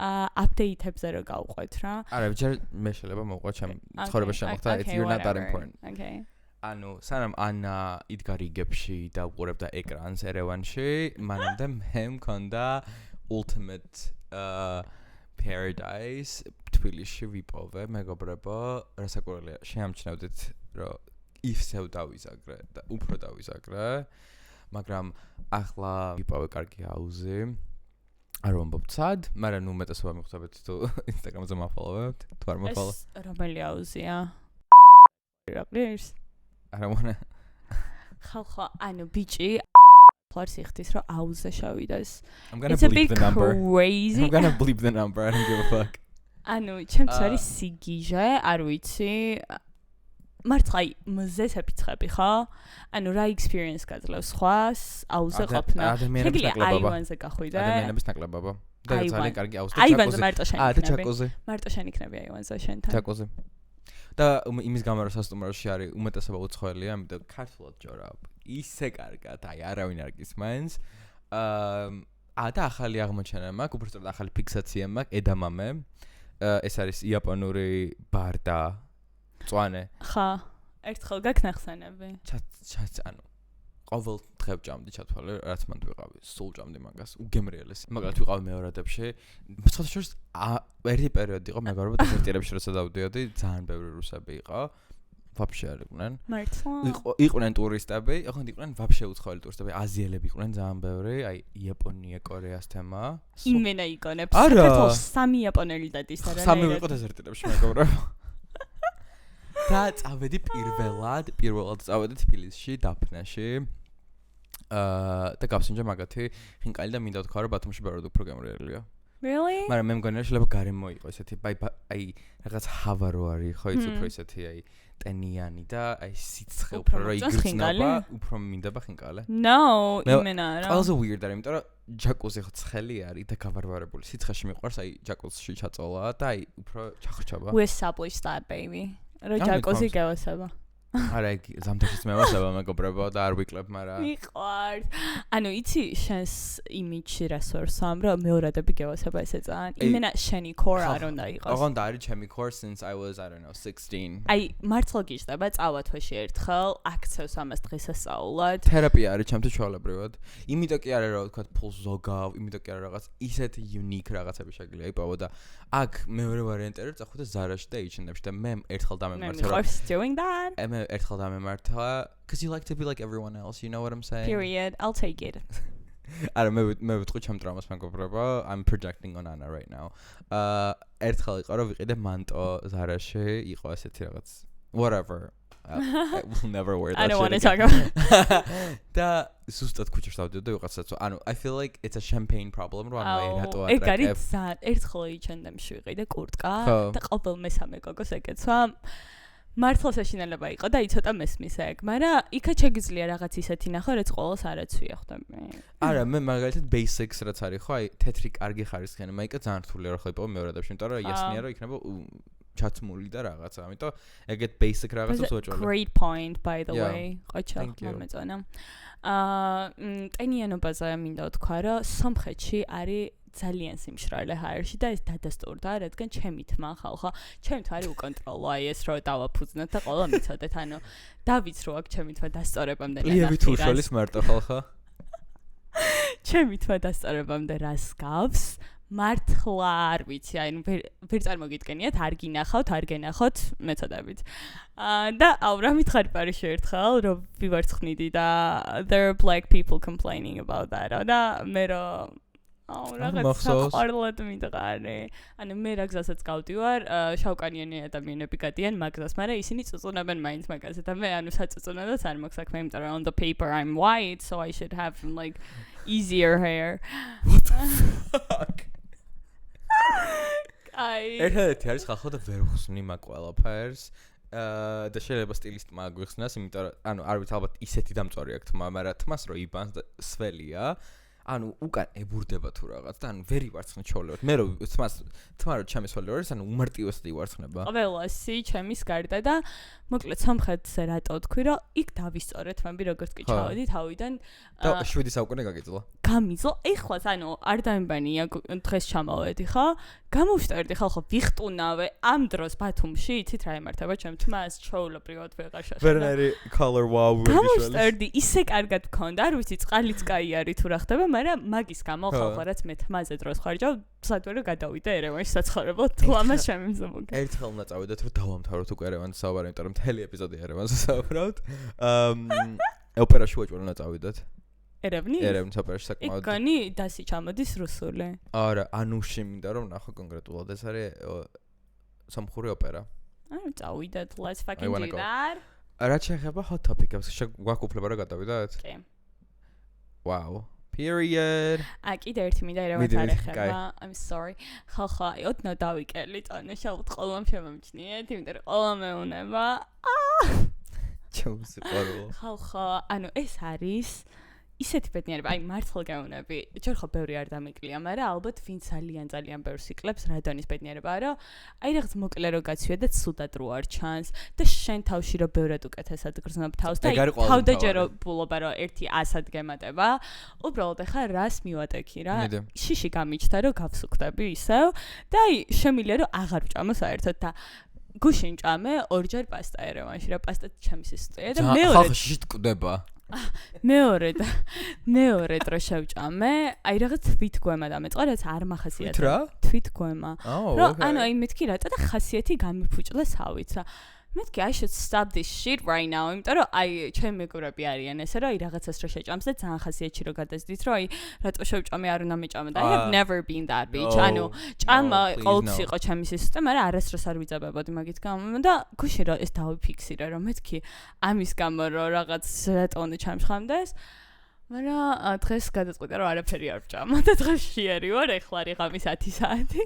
Update-ებზე რო გავყვეთ რა. არა, ჯერ მე შეიძლება მოვყვა ჩემ ცხოვრებაში შემოხდა, you're not that important. Okay. ანუ სანამ ანა იდგა რიგებში და უყურებდა ეკრანს ერევანში, მანამდე მე მქონდა ultimate paradise თბილისში ვიპოვე, მეგობრებო, რასაკვირველია, შეამჩნევდით, რომ ისევ დავიზაგრე და უფრო დავიზაგრე, მაგრამ ახლა ვიპოვე კარგი აუზი. არ ვამბობ სად, მაგრამ ნუ მეტესობა მიხვდებით თუ Instagram-ზე მაფოლოვებთ, თუ არ მაფოლო. ეს რომელი აუზია? რაბლერს? არა მონა. ხალხო, ანუ ბიჭი ფლორს იხდის რომ აუზზე შევიდეს. It's a bit crazy. I'm gonna bleep the number, I don't give a fuck. ანუ ჩემთვის არის სიგიჟე, არ ვიცი. მართლა მზეს აფიცხები ხო? ანუ რა experience გაძლევს სხვას აუზზე ყოფნა. შეგიძლია აივანზე გახვიდე. ადამიანების ნაკლებობა. და ძალიან კარგი აუზი. აივანზე მარტო შენ იქნები. და ჩაკოზე. მარტო შენ იქნები აივანზე შენთან. ჩაკოზე. და იმის გამო რომ სასტუმროში არის უმეტესობა უცხოელია, ამიტომ ქართულად ჯორავ. ისე კარგად, აი არავინ არ გისმენს. და ახალი აღმოჩენა მაქვს, უბრალოდ ახალი ფიქსაცია მაქვს, ედამამე. ეს არის იაპონური ბარდა. წვანე. ხა, ერთხელ გაქნახსენები. ჩაც, ანუ ყოველ დღე ვჭამდი ჩათვალე, რაც მანდ ვიყავი, სულ ვჭამდი მაგას, უგემრიელეს. მაგალითად ვიყავი მეორადებში, სხვათა შორის ერთი პერიოდი იყო, მეგობრებო, დეზერტირებში როცა დავდიოდი, ძალიან ბევრი რუსები იყო. ვაფშე არ იყვნენ. მართლა. იყვნენ ტურისტები, ოღონდ იყვნენ ვაფშე უცხოელი ტურისტები, აზიელები იყვნენ ძალიან ბევრი, აი იაპონია, კორეას თემა. იმენა იკონებს. საქართველოს 3 იაპონელი დადის არა. 3 ვიყო დეზერტირებში, მეგობრებო. და წავედი პირველად წავედი თბილისში, დაფნაში. და გავსინჯა მაგათი ხინკალი და მინდა ვთქვა, რომ ბათუმში ბევრად უფრო გემრიელია. Really? მაგრამ მე მგონია შეიძლება გარემო იყო ესეთი, აი რაღაც ჰავა რო არის, ხო იცი უფრო ესეთი აი ტენიანი და აი სიცხე უფრო რო იგრძნობა, უფრო მინდება ხინკალე. No, იმენა არა. ყველაზე weird არის, იმიტომ რომ ჯაკუზი ხო ცხელი არის და გავარვარებული. სიცხეში მიყვარს აი ჯაკუზში ჩაწოლა და აი უფრო ჩახრჩობა. We established that baby. რო ჯაკუზი გავასება. არა, ზამთარშიც მევასება მეგობრებო და არ ვიკლებ, მაგრამ მიყვარს. ანუ იცი შენს იმიჯში რას ვარსამ, რომ მეორადები გევასება ესე ძალიან. იმენა შენი core არ უნდა იყოს. ოღონდ არის ჩემი core since I was, I don't know, 16. აი, მართლა გიждდება წავა თვეში ერთხელ, აქცევს ამას დღესასწაულად. თერაპია არის ჩემთვის ჩვეულებრივად. იმიტომ კი არა რომ ვთქვა ფულს ზოგავ, იმიტომ კი არა რაღაც ისეთი unique რაღაცები შეგიძლია იპოვო და აქ მეორე ვარიანტი არის წახვიდე Zara-ში და H&M-ში და მე ერთხელ დამემართა რომ doing that. ერთხელ დამემართა because you like to be like everyone else, you know what I'm saying? Period. I'll take it. არა მე ვიტყვი ჩემ ტრამას მეგობრებო, I'm projecting on Anna right now. ერთხელ იყო რომ ვიყიდე მანტო Zara-ში, იყო ესეთი რაღაც whatever. I will never wear that. I don't want to shit talk about. და ზუსტად ქუჩაში დავდიოდი და ვიღაცაც ანუ I feel like it's a champagne problem რომ ანუ რატო ეგ არის ძალიან ერთხელ H&M-ში ვიყიდე კურტკა და ყოველ მესამე გოგოს ეკეცვა. მართლა საშინელება იყო და იცოდა მესმის ეგ, მაგრამ იქა შეგიძლია რაღაც ისეთი ნახო, რაც ყოველს არ აცვია ხდები. არა, მე მაგალითად basics რაც არის ხო, აი თეთრი კარგი ხარისხიანი მაიკა ძალიან რთულია რა ხო იპოვო მეორადებში, იმიტომ რომ იასნია რომ იქნება ჩაცმული და რაღაცა, ამიტომ ეგეთ basic რაღაცებს ვაჭრობ. Great point by the way. ყოჩა მომეწონა. ტენიანობაზე მინდა ვთქვა, რომ სომხეთში არის ძალიან სიმშრალე ჰაერში და ეს დადასტურდა, რადგან ჩემი თმა ხალხო, ჩემი თმა არის უკონტროლო, აი ეს რო დავაფუძნოთ და ყველა მიცოდეთ, ანუ დავიცრო აქ ჩემი თმა დასწორებამდე რა. ლიევი თუშოლის მარტო ხალხო. ჩემი თმა დასწორებამდე რას გავს? მართლა არ ვიცი, აი ვერ წარმოგიდგენიათ, არ გინახავთ, არ გენახოთ, მეცოდებით. და აურა მითხარი პარიზში ერთხელ, რომ ვივარცხნიდი და there are black people complaining about that. და მე რომ რაღაც საყვარლად მიდღარი. ანუ მე რა გზასაც გავდივარ, შავკანიანი ადამიანები გადიან მაგზას, მაგრამ ისინი წუწუნებენ მაინც მაგაზე და მე ანუ საწუწუნებლად არ მაქვს საქმე, იმიტომ რომ on the paper I'm white, so I should have like easier hair. What the fuck? ერთადერთი არის ხალხო და ვერ ხსნი მაგ ყველაფერს. და შეიძლება სტილისტმა აგვიხსნას, იმიტომ რომ ანუ არ ვიცი ალბათ ისეთი დამწვარი აქვს თმა, მაგრამ თმას რო იბანს და სველია. ანუ უკან ებურდება თუ რაღაც და ანუ ვერ ივარცხნე ჩაოლევად. მე რო თმა რო ჩემი სველი არის, ანუ უმარტივესად ივარცხნება. ყველასი ჩემის გარდა და მოკლედ სომხეთზე რატო თქვი, რომ იქ დავისწორეთ მამბი როგორც კი ჩავედი თავიდან და 7 საუკუნე გაგიძლო. გამიძლო. ეხლაც ანუ არ დამებანია დღეს ჩამოვედი ხო? გამოვშტერდი ხალხო ვიხტუნავე ამ დროს ბათუმში, იცით რა ემართება ჩემ თმას ჩაოლობრივად ვეღარ შაშა. ვერნერი color wow ვერიშველის. გამოვშტერდი ისე კარგად მქონდა, არ ვიცი წყალიც კაი არის თუ რა ხდება, მაგრამ მაგის გამო ხალხო რაც მე თმაზე დროს ხარჯავ, საერთოდ გადავიდე ერევანში საცხოვრებლად თუ ამას შემიმზობ. ერთხელ უნდა წავიდეთ რომ დავამთავროთ უკვე ერევანს საუბარი, იმიტომ რომ მთელი ეპიზოდი ერევანს საუბრობთ. ოპერაში ვაჭრობ უნდა წავიდეთ. ერევნის ოპერაში საკმაოდ. იქანი დასი ჩამოდის რუსული. არა, ანუში მინდა რომ ნახო კონკრეტულად ეს არის სომხური ოპერა. აი წავიდეთ, let's fucking do that. რაც შეეხება hot topic-ებს, გვაქვს უფლება რა გადავიდეთ? კი. Wow. Period. კიდე ერთი მინდა ერევანს არ ეხება. I'm sorry. ხალხო, ოდნავ დავიკერლი წონა შევთ ყველამ შემომჩნიეთ, იმიტომ რომ ყველა მეუნება. ჩაუსიყვარულო. ხალხო, ანუ ეს არის ისეთი ბედნიერება, აი მართლა გეუნები. ჯერ ხო ბევრი არ დამიკლია, მაგრამ ალბათ ვინც ძალიან ბევრს იკლებს, რადონის ბედნიერებაა, რომ აი რაღაც მოკლე რო გაცვია და ცუდად რო არ ჩანს და შენ თავში რო ბევრად უკეთესად გრძნობ თავს და თავდაჯერებულობა რო 100-ად გემატება, უბრალოდ ახლა რას მივატექი რა? შიში გამიჩნდა რომ გავსუქდები ისევ და აი შემიძლია რომ აღარ ვჭამო საერთოდ და გუშინ ჭამე ორჯერ პასტა ერევანში, რა პასტა ჩემი სისტეა და მეორე ხალხი შიშით კვდება. მეორე დრო შევჭამე, აი რაღაც თვითგვემა დამეწყო, რაც არ მახასიათებდა. თვითგვემა. რომ ანუ აი მეთქი რატო და ხასიათი გამიფუჭდა სავით რა. მეთქი I should stop this shit right now. იმიტომ რომ აი ჩემი მეგობრები არიან ესე რომ აი რაღაცას რო შეჭამს და ძალიან ხასიათში რო გადასდით რომ აი რატო შევჭამე არ უნდა მეჭამა და I have never been that bitch. ანუ ჭამა ყოველთვის იყო ჩემი სისტემა, მაგრამ არასდროს არ ვიძაბებოდი მაგით გამო და გუშინ რომ ეს დავიფიქსირე რომ მეთქი ამის გამო რომ რაღაც რატო უნდა ჩამშხამდეს. მაგრამ დღეს გადაწყვიტე რომ არაფერი არ ვჭამა და დღეს შეერი ვარ ეხლა რიღამის 10 საათი.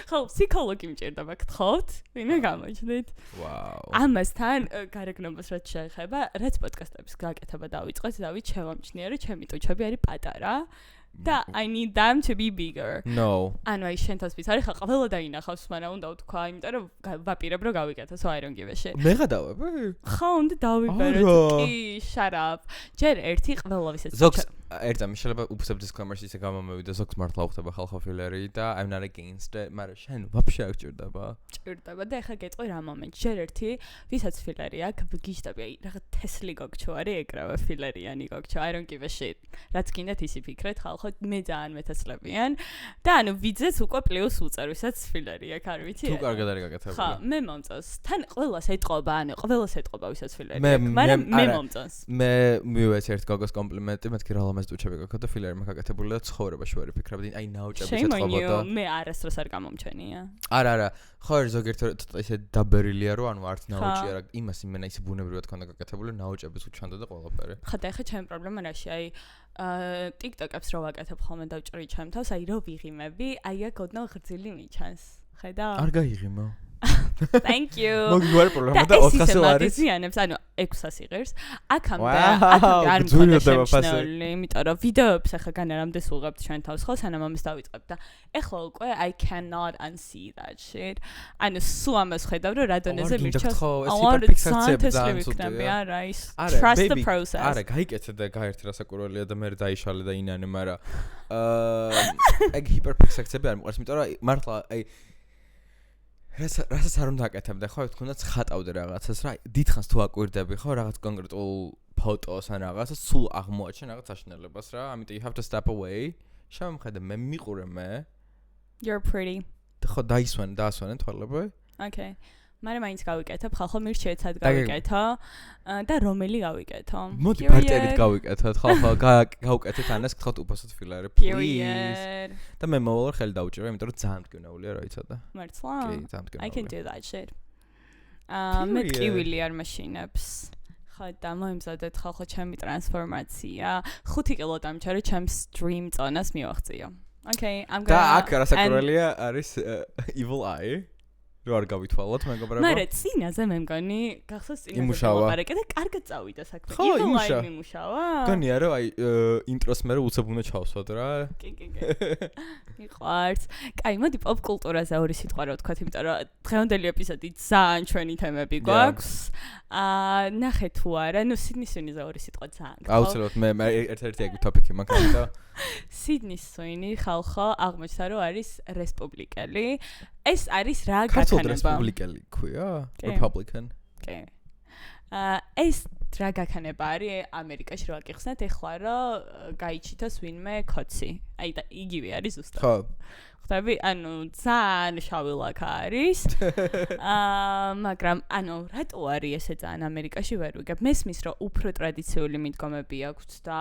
ხო, ფსიქოლოგი მჭირდება გთხოვთ, ვინმე გამოჩნდით. ვაუ. ამასთან გარეგნობას რაც შეეხება, რაც პოდკასტების გაკეთება დავიწყეთ, შევამჩნიე, რომ ჩემი ტუჩები არის პატარა და I need them to be bigger. No. ანუ აი შენ თავს ვიცი, ხა ყველა დაინახავს, მაგრამ უნდა ვთქვა, იმიტომ რომ ვაპირებ რომ გავიკეთო, so I don't give a shit. მე გადავები? ხო, უნდა დავიბერო. კი, shut up. ჯერ ერთი ყველა ვისაც ზოგს ერთამ შეიძლება უბრალოდ disclaimer-ში ისე გამომევიდა ზოგს მართლა უხდება ხალხოფილერი და I'm not against it, მაგრამ შენ ვაფშე არ გჭირდება. ჭირდება და ეხლა გეტყვი რა მომენტი. ჯერ ერთი ვისაც ფილერი აქვს, გიჟდები, აი რაღაც თესლი გოგჩო არის, ეგრევე ფილერიანი გოგჩო. I don't give a shit. რაც გინდათ ისი ფიქრეთ, ხალხო მე ძალიან მეთესლებიან და ანუ ვიძეც უკვე პლუს უწერ, ვისაც ფილერი აქვს, არ ვიცი. თუ კარგად არის გაკეთებული. ხა, მე მომწონს. თან ყველას ეტყობა, ანუ ყველას ეტყობა, ვისაც ფილერი აქვს, მაგრამ მე მომწონს. მე მივეცი ერთ გოგოს კომპლიმენტი, მეთქი რა ლამაზ ტუჩები გაქვს და ფილერი მაგაკეთებული და ცხოვრებაში ვერ ვფიქრებდი, აი ნაუჭებს ეთყობოდა. მე არასდროს არ გამომჩენია. არა, ხო ზოგიერთ ისე დაბერილია რომ ანუ არც ნაუჭი არა, იმას იმენა ისე ბუნებრივად ქონდა გაკეთებული, ნაუჭების უჩვენდა და ყველაფერი. ხა და ეხლა ჩემი პრობლემა რაში, აი TikTok-ებს რო ვაკეთებ ხოლმე დავჭრი ჩემ თავს, აი რო ვიღიმები, აი აქ ოდნავ ღრძილი მიჩანს. ხედავ? არ გაიღიმო. Thank you. მოგიგვარი პრობლემა და 400 არის. ზიანებს, ანუ 600 იღებს. აქამდე არ მქონდა შემჩნეული, იმიტომ რომ ვიდეოებს ახლა განარამდე სულღებთ ჩვენ თავს ხო, სანამ ამას დავიწყებ და ეხლა უკვე I cannot unsee that shit. ანუ სულ ამას ხედავ რომ რა დონეზე მირჩევს. არა, ის trust the process. არა, გაიკეთე და გაერთი რასაკურველია და მე დაიშალე და ინანე, მაგრამ ეგ ჰიპერფიქსაციები არ მიყვარს, იმიტომ რომ მართლა აი რასაც არ უნდა აკეთებდე, ხო, თქონდაც ხატავდე რაღაცას, რა, დიდხანს თუ აკვირდები, ხო, რაღაც კონკრეტულ ფოტოს ან რაღაცას, სულ აღმოაჩენ რაღაც აშნელებას რა, ამიტომ you have to step away. შემოხედე, მე მიყურე მე. You're pretty. ხო, დაასვენე თვალები. Okay. მაგრამ მაინც გავიკეთებ, ხალხო მირჩიეთ სად გავიკეთო და რომელი გავიკეთო. მოდი პარტერით გავიკეთოთ, ხალხო გავუკეთეთ ანას გთხოვთ უბრალოდ ფილარი, please. და მე მოვალ ხელი დაუჭირე, იმიტომ რომ ძალიან მტკივნეულია რა იცოდა. მართლა? კი, ძალიან მტკივნეულია. I can do that shit. მე ტკივილი არ მაშინებს. ხო და მოიმზადეთ ხალხო ჩემი ტრანსფორმაცია. 5 კილო დამჩარე ჩემ stream წონას მივაღწიო. Okay, I'm gonna. და აქ რასაკურველია არის evil eye. რო არ გავითვალოთ მეგობრებო. მაგრამ წინაზე მე მგონი გახსოვს წინაზე მოვაპარაკე და კარგად წავიდა საქმე. იმუშავა? გონია რომ აი ინტროს მერე უცებ უნდა ჩავსვათ რა. კი. მიყვარს. კაი, მოდი პოპ კულტურაზე ორი სიტყვა რა ვთქვათ, იმიტომ რომ დღევანდელი ეპიზოდი ძალიან ჩვენი თემები გვაქვს. ნახე თუ არა, ნუ სიდნის სვინიზე ორი სიტყვა ძალიან გქონდა. აუცილებლად მე ერთ-ერთი ეგ ტოპიკი მაქვს და სიდნის სვინი ხალხო აღმოჩნდა რომ არის რესპუბლიკელი. ეს არის რა გაქანება? ქართულ რესპუბლიკელი ქვია? Republican. კი. ეს რა გაქანება არის ამერიკაში რა გიხსნათ ეხლა რომ გაიჩითოს ვინმე კოცი. აი და იგივე არის ზუსტად. ხო. ხტები, ანუ ძალიან შავი ლაქა არის. მაგრამ ანუ რატო არის ესე ძალიან ამერიკაში ვერ ვიგებ. მესმის რომ უფრო ტრადიციული მიდგომები აქვს და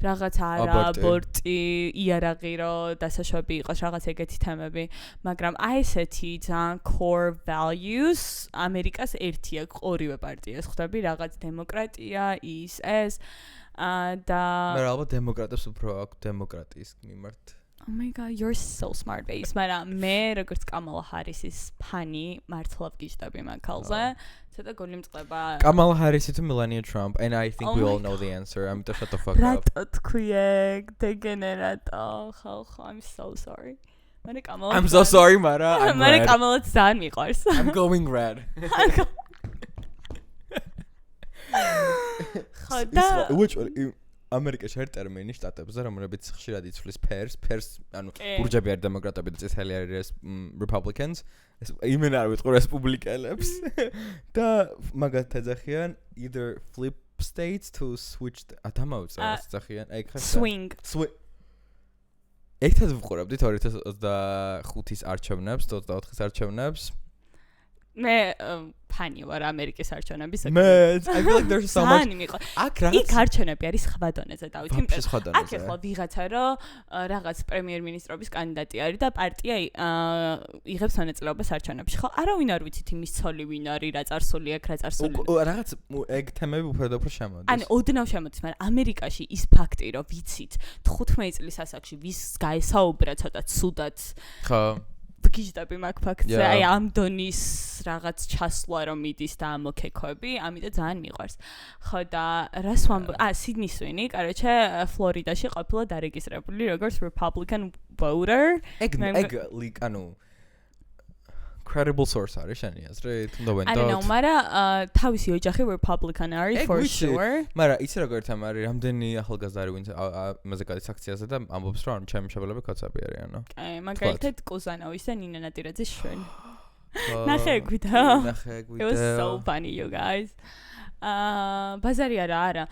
რაღაც არა აბორტი, იარაღი რომ დასაშვები იყოს რაღაც ეგეთი თემები, მაგრამ აი ესეთი ძალიან core values ამერიკას ერთი აქვს ორივე პარტიას. ხტები, რაღაც დემოკრატია, ის ეს და მე ალბათ დემოკრატებს უფრო აქვს დემოკრატიის მიმართ. Oh my god, you're so smart babe. მაგრამ მე როგორც კამალა ჰარისის ფანი მართლა ვგიჟდები მაგალზე. ცოტა გული მწყდება. კამალა ჰარისი თუ მელანია ტრამპ and I think we all know the answer. I'm just shut the fuck up. რატო თქვიე? დეგენერატო. ხალხო, I'm so sorry. მე კამალა I'm so sorry, მარა. მე კამალა ძალიან მიყვარს. I'm going red. ხოდა which ამერიკაში არის ტერმინი შტატებზე, რომლებიც ხშირად იცვლის ფერს, ანუ გურჯები არის დემოკრატები და წითელი არის Republicans. იმენ არ ვიტყვი რესპუბლიკელებს და მაგათ ეძახიან either flip states to switch დამავწერა სახიან აი ხა swing ერთად ვყურებდით 2025-ის არჩევნებს 24-ის არჩევნებს მე ფანი ვარ ამერიკის არჩევნების მე I feel like there's so much იქ არჩევნები არის სხვა დონეზე დავით იმიტომ აქ ახლა ვიღაცა რომ რაღაც პრემიერ-მინისტრობის კანდიდატი არის და პარტია იღებს მონაწილეობას არჩევნებში ხო არავინ არ ვიცით იმის ცოლი ვინ არის რა წარსული აქვს რა წარსული რაღაც ეგ თემები უფრო და უფრო შემოდის ანუ ოდნავ შემოდის მაგრამ ამერიკაში ის ფაქტი რომ ვიცით 15 წლის ასაკში ვის გაესაუბრა ცოტა ცუდად ხო გიჟდები მაგ ფაქტზე აი ამ დონის რაღაც ჩასვლა რომ მიდის და ამოქექოები ამიტომ ძალიან მიყვარს ხო და რას სიდნი სვინი კაროჩე ფლორიდაში ყოფილა დარეგისტრირებული როგორც Republican voter ეგ ანუ credible source არის შენი აზრი თუნდა ვენდოთ I don't know მაგრამ თავისი ოჯახი Republican არის for sure მაგრამ იცი როგორ თემა არის რამდენი ახალგაზრდა არის ვინც იმაზე გადის აქციაზე და ამბობს რომ ჩემი მშობლები კაცები არიანო აი მაგალითად კუზანოვის და ნინა ნატირაძის შვენი ნახე გვიდა it was so funny you guys ბაზარი არა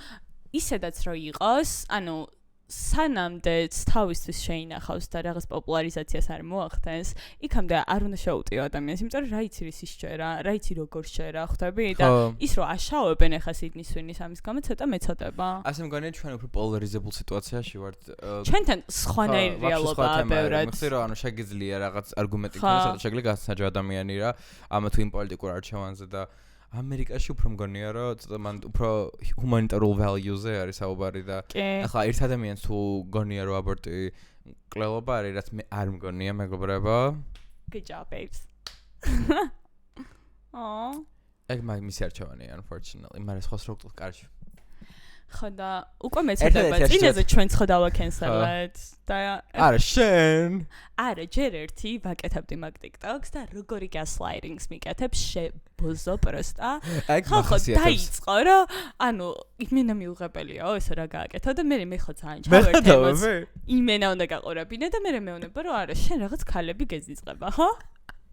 ისედაც რო იყოს ანუ სანამდე თავისთვის შეინახავს და რაღაც პოპულარიზაციას არ მოახდენს, იქამდე არ უნდა შეუტიო ადამიანს, იმიტომ რომ რა იცი რის შეერა, რა იცი როგორ შეერა, ხვდები და ის რომ აშაობენ ახლა სიდნი სვინის ამის გამო ცოტა მეცოდება. ასე მგონია ჩვენ უფრო პოლარიზებულ სიტუაციაში ვართ. ჩვენთან სხვანაირი რეალობაა ბევრად. მიხსენ რომ ანუ შეგიძლია რაღაც არგუმენტი ქონდეს, სადაც შეგიძლია გასაჯო ადამიანი რა ამა თუ იმ პოლიტიკურ არჩევანზე და ამერიკაში უფრო მგონია რომ ცოტა მან უფრო humanitarian values-ზე არის საუბარი და ახლა ერთ ადამიანს თუ გონია რომ აბორტი კლელობა არის რაც მე არ მგონია მეგობრებო good job babes ეგ მისი არჩევანია unfortunately მაგრამ სხვა სროქტულ კარში ხო და უკვე მეცადება წინაზე ჩვენც ხო დავაკენსელეთ და არა შენ არა ჯერ ერთი ვაკეთებდი მაგ TikToks და როგორი gaslighting-ს მიკეთებს ბოზო პროსტა ხო დაიწყო რომ ანუ იმენა მიუღებელიაო ესა რა გააკეთო და მე ხო ძალიან ჩავერთემოს იმენა უნდა გაყურებინე და მე მეუბნება რომ არა შენ რაღაც ქალები გეზიწყება ხო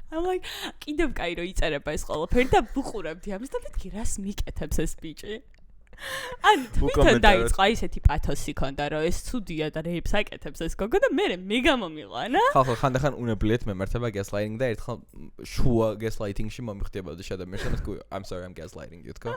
I'm like კიდევ კაი რო იწერება ეს ყველაფერი და ვუყურებდი ამის და მეთქი რას მიკეთებს ეს ბიჭი ან თვითონ დაიწყო ისეთი პათოსი ქონდა რომ ეს ცუდია და რეიპს აკეთებს ეს გოგო და მე მეგამომიყვანა ხო ხანდახან უნებლიეთ მემართება gaslighting და ერთხელ შუა gaslighting-ში მომიხდებოდა შედამერში და თქვი I'm sorry I'm gaslighting you თქო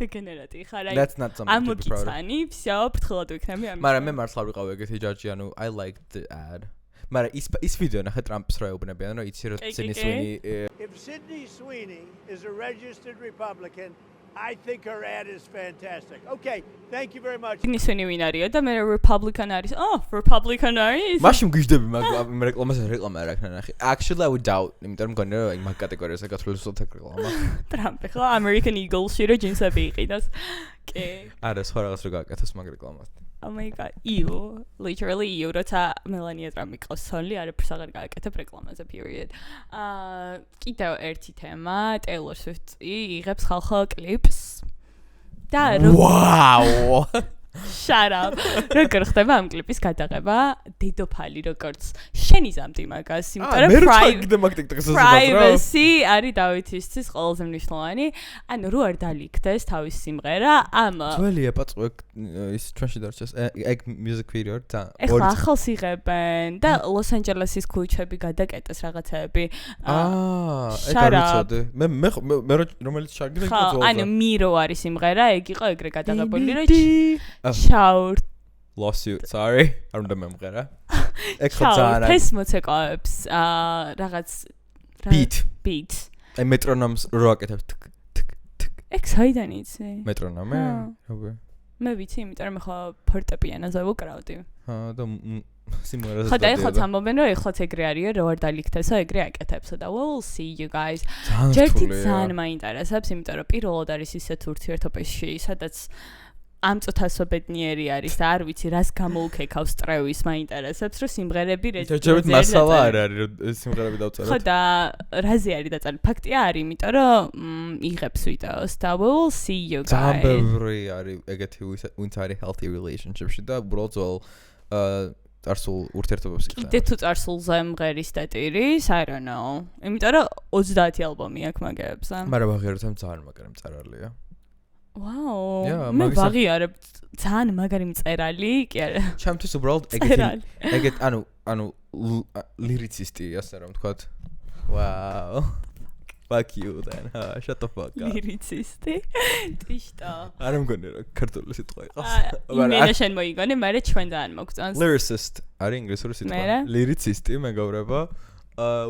დეგენერატი ხარ That's not something to be proud of ამოგიცანი всё ფრთხილად ვიქნები ამის მაგრამ მე მართლა ვიყავ ეგეთი ჯაჯი ანუ I liked the ad მაგრამ ის ვიდეო ნახე ტრამპს რა ეუბნებიან რომ იცი რომ Sydney Sweeney If Sydney Sweeney is a registered Republican I think her ad is fantastic. Okay, thank you very much. Sydney ვინ არისო და მე Republican არის. Republican არის. მაშინ გიждები მაგ რეკლამაზე რეკლამა არ აქვს ნახე. Actually I would doubt, იმიტომ რომ მგონია რომ მაგ კატეგორიაზე გათვლილი სულ რეკლამა. ტრამპი ხო American Eagle-ში რო ჯინსები იყიდოს. კი. არა, სხვა რაღაც რო გააკეთოს მაგ რეკლამას. Oh my god, you literally you როცა მელანია ტრამპი ყავს სოლი არაფერს აღარ გააკეთებ რეკლამაზე period. კიდევ ერთი თემა, Taylor Swift იღებს ხალხო კლიპს. და Wow! Shut up. როგორ ხდება ამ კლიპის გადაღება? დედოფალი როგორც შენი ზამთი მაგას, იმიტომ რომ privacy არის დავითისთვის ყველაზე მნიშვნელოვანი. ანუ რო არ დალიქდეს თავის სიმღერა, ამ ძველია პაწყვე ის ჩვენში დარჩეს ეგ music video და ეხლა ახალს იღებენ და ლოს ანჯელესის ქუჩები გადაკეტეს რაღაცეები. ეგ არ ვიცოდი. მე რომელიც შარგი და ხო, ანუ მირო არის სიმღერა, ეგ იყო ეგრე გადაღებული რომ Shout lawsuit sorry არ უნდა მემღერა ეგ ხო ძალიან ფეს მოცეკვებს რაღაც beat აი მეტრონომს რო აკეთებ ეგ საიდან იცი მეტრონომი როგორ მე ვიცი იმიტომ რომ ხო ფორტეპიანოზე ვუკრავდი და სიმღერაზე ხო და ეხლა ამბობენ რომ ეხლაც ეგრე არისო რო არ დალიქთესო ეგრე აკეთებსო და we'll see you guys ჯერთი ძალიან მაინტერესებს იმიტომ რომ პირველად არის ისეთ ურთიერთობაში სადაც ამ წოთასობედნიერი არის და არ ვიცი რას გამოუქეკავს ტრევის მაინტერესებს რომ სიმღერები რეჟიმით მასალა არ არის რომ სიმღერები დავწეროთ ხო და რაზე არის დაწერილი ფაქტია არის იმიტომ რომ იღებს ვიდეოს და we'll see you guys ძალიან ბევრი არის ეგეთი ვინც არის healthy relationship-ში და უბრალოდ ძველ წარსულ ურთიერთობებს იყენებს კიდე თუ წარსულზე მღერის და ტირის I don't know იმიტომ რომ 30 ალბომი აქვს მაგერებზე მაგრამ აღიაროთ ამ ძალიან მაგარი მწერალია ვაუ. მე ვაღიარებ ძალიან მაგარი მწერალი, კი არა. ჩემთვის უბრალოდ ეგეთ ანუ ლირიცისტი ასე რომ ვთქვათ. Wow. Fuck you then. Shut the fuck up. ლირიცისტი? ტიშტა. არ მგონი რომ ქართული სიტყვა იყოს. იმენა შენ მოიგონე, მაგრამ ჩვენ ძალიან მოგწონს. Lyricist. არის ინგლისური სიტყვა. ლირიცისტი მეგობრებო.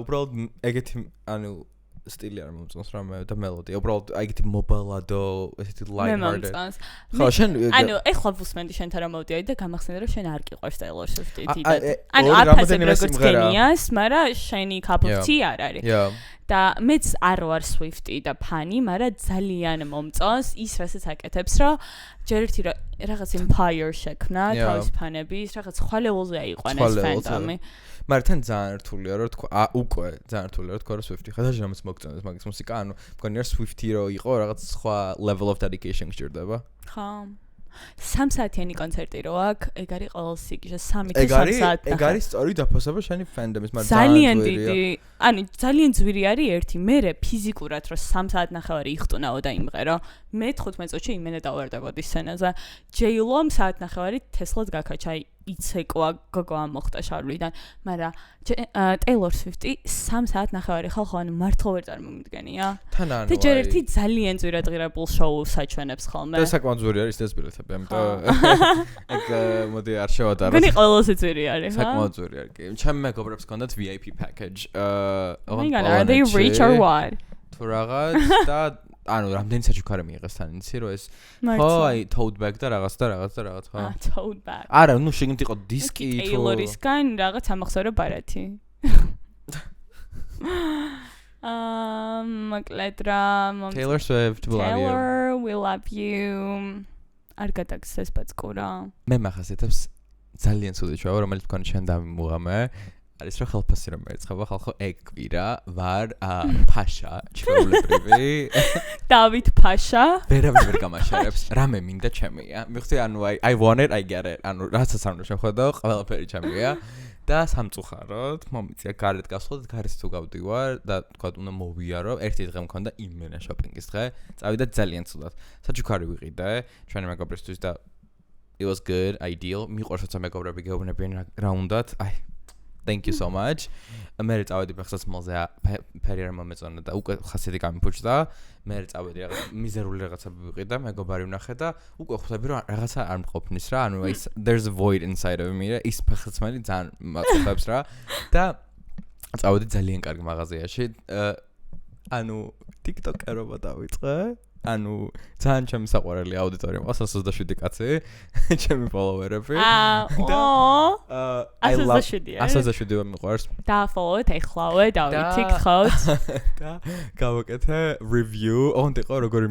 უბრალოდ ეგეთი ანუ სტილი არ მომწონს რამე და მელოდია. უბრალოდ ეგეთი მობალადო, ესეთი light hearted. მე მომწონს. ხო, შენ ანუ ეხლა ვუსმენდი შენთან რა მოვდიოდი და გამახსენდა რომ შენ არ გიყვარს Taylor Swift-ი დიდად. ანუ აფასებ როგორც გენიას, მაგრამ შენი cup of tea არ არის. და მეც არ ვარ Swift-ი და ფანი, მაგრამ ძალიან მომწონს ის რასაც აკეთებს, რომ ჯერ ერთი რაღაც empire შექმნა თავის ფანების, რაღაც სხვა level-ზე აიყვანეს ფანდომი. მაგრამ თან ძალიან რთულია რომ თქვა უკვე ძალიან რთულია რომ თქვა რომ Swift-ი ხა დაჟამს მოგწონდეს მაგის მუსიკა, ანუ მგონი რომ Swift-ი რო იყო რაღაც სხვა level of dedication გჭირდება. ხო. 3 საათიანი კონცერტი რო აქვს, ეგ არის ყოველ სიგიჟე 3 თუ 3 საათი. ეგ არის სწორი დაფასება შენი ფენდომის, მაგრამ ძალიან დიდი. ანუ ძალიან ძვირი არის ერთი, მე ფიზიკურად რო 3 საათნახევარი იხტუნაო და იმღერო. მე 15 წუთში იმენა დავარდებოდი სცენაზე. J-Lo საათნახევარი Tesla-ს გაქაჩა, იცეკვა გოგო ამოხტა შარვლიდან, მაგრამ Taylor Swift-ი 3 საათნახევარი ხალხო ანუ მართლა ვერ წარმომიდგენია. და ჯერ ერთი ძალიან ძვირადღირებულ შოუ საჩვენებს ხოლმე. და საკმაოდ ძვირი არის ეს ბილეთები, ამიტომ ეგ მოდი არ შევადარო. გონი ყველაზე ძვირი არის, ხა? საკმაოდ ძვირი არის. კი, ჩემ მეგობრებს ჰქონდათ VIP package. Are they rich or what? თუ რაღაც და ანუ რამდენი საჩუქარი მიიღეს თან იცი რომ ეს ხო აი tote bag და რაღაც ხო tote bag არა ნუ შეგნით იყო დისკი თუ Taylor-ისგან რაღაც ამახსოვრე ბარათი მოკლედ რა Taylor Swift we love you არ გადაგცეს ბაცკურა მე მახასიათებს ძალიან ცუდი შოუ რომელიც თქვენ ჩვენ დავიმუღამე არის რომ ხელფასი რომ ერცხება ხალხო ეგ კვირა ვარ ფაშა ჩვეულებრივი დავით ფაშა ვერ გამაშარებს რამე მინდა ჩემია მიხდი ანუ I want it I get it ანუ რასაც არ უნდა შეხვედო ყველაფერი ჩემია და სამწუხაროდ მომიწია გარეთ გასვლა და გარეთ თუ გავდივარ და თქვა უნდა მოვიარო ერთი დღე მქონდა იმენა შოპინგის დღე წავიდა ძალიან ცუდად საჩუქარი ვიყიდე ჩვენი მეგობრისთვის და it was good ideal მიყვარს როცა მეგობრები გეუბნებიან რა უნდათ აი Thank you so much. მე წავედი ფეხსას მოლზე ფერი არ მომეწონა და უკვე ხასიათი გამიფუჭდა. მე წავედი რაღაც მიზერული რაღაცები ვიყიდა, მეგობარი ვნახე და უკვე ხვდები რომ რაღაცა არ მყოფნის რა. ანუ there's a void inside of me. ის ფეხსაცმელი ძალიან მაწყობს რა. და წავედი ძალიან კარგი მაღაზიაში. ანუ TikTok-ერობა დავიწყე. ანუ ძალიან ჩემი საყვარელი აუდიტორია მყავს 127 კაცი ჩემი ფოლოვერები I love 127 მიყვარს დაfollow-ეთ ეხლავე დავით TikTok და გავაკეთე review ოღონდ იყო როგორი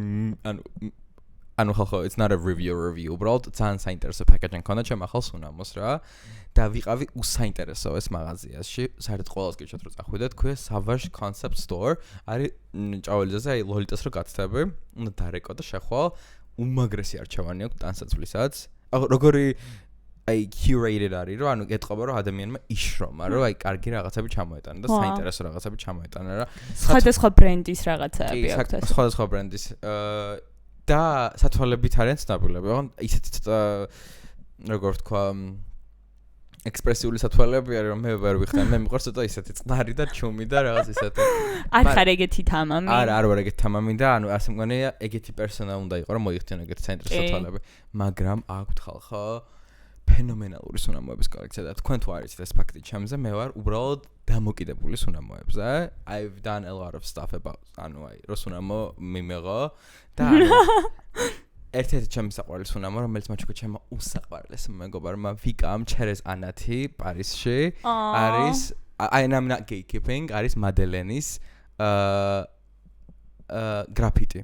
ანუ ხალხო it's not a review უბრალოდ ძალიან საინტერესო package-ი მქონდა ჩემ ახალ სუნამოს რა და ვიყავი უსაინტერესო ეს მაღაზიაში საერთოდ ყოველს გიჩვენოთ რომ წახვიდეთ ქვია Savage Concept Store არის ჭაველიძეზე აი ლოლიტას რო გაცდები უნდა დარეკო და შეხვალ უმაგრესი არჩევანი აქვს ტანსაცვლისაც როგორი აი curated არის რომ ანუ ეთყობა რომ ადამიანმა იშრომა რომ აი კარგი რაღაცები ჩამოეტანა და საინტერესო რაღაცები ჩამოეტანა რა სხვადასხვა ბრენდის რაღაცები აქვს სხვადასხვა ბრენდის და სათვალებით არიან ცნობილები ოღონდ ისეთი ცოტა როგორ ვთქვა ექსპრესიული სათვალები არის რომ მე ვერ ვიხდე მე მიყვარს ცოტა ისეთი წყნარი და ჩუმი და რაღაც ისეთი არ ხარ ეგეთი თამამი არ ვარ ეგეთი თამამი და ანუ ასე მგონია ეგეთი პერსონა უნდა იყო რომ მოიხდენ ეგეთი საინტერესო სათვალები მაგრამ აქვთ ხალხო ფენომენალური სუნამოების კოლექცია და თქვენ თუ არიცით ეს ფაქტი ჩემზე მე ვარ უბრალოდ დამოკიდებული სუნამოებზე I've done a lot of stuff about ანუ აი რო სუნამო მიმეღო და ერთ-ერთი ჩემი საყვარელი სუნამო რომელიც მაჩუქა ჩემო უსაყვარლეს მეგობარმა ვიკამ ჩერეს ანათი პარიზში არის I'm not gatekeeping არის მადელენის გრაფიტი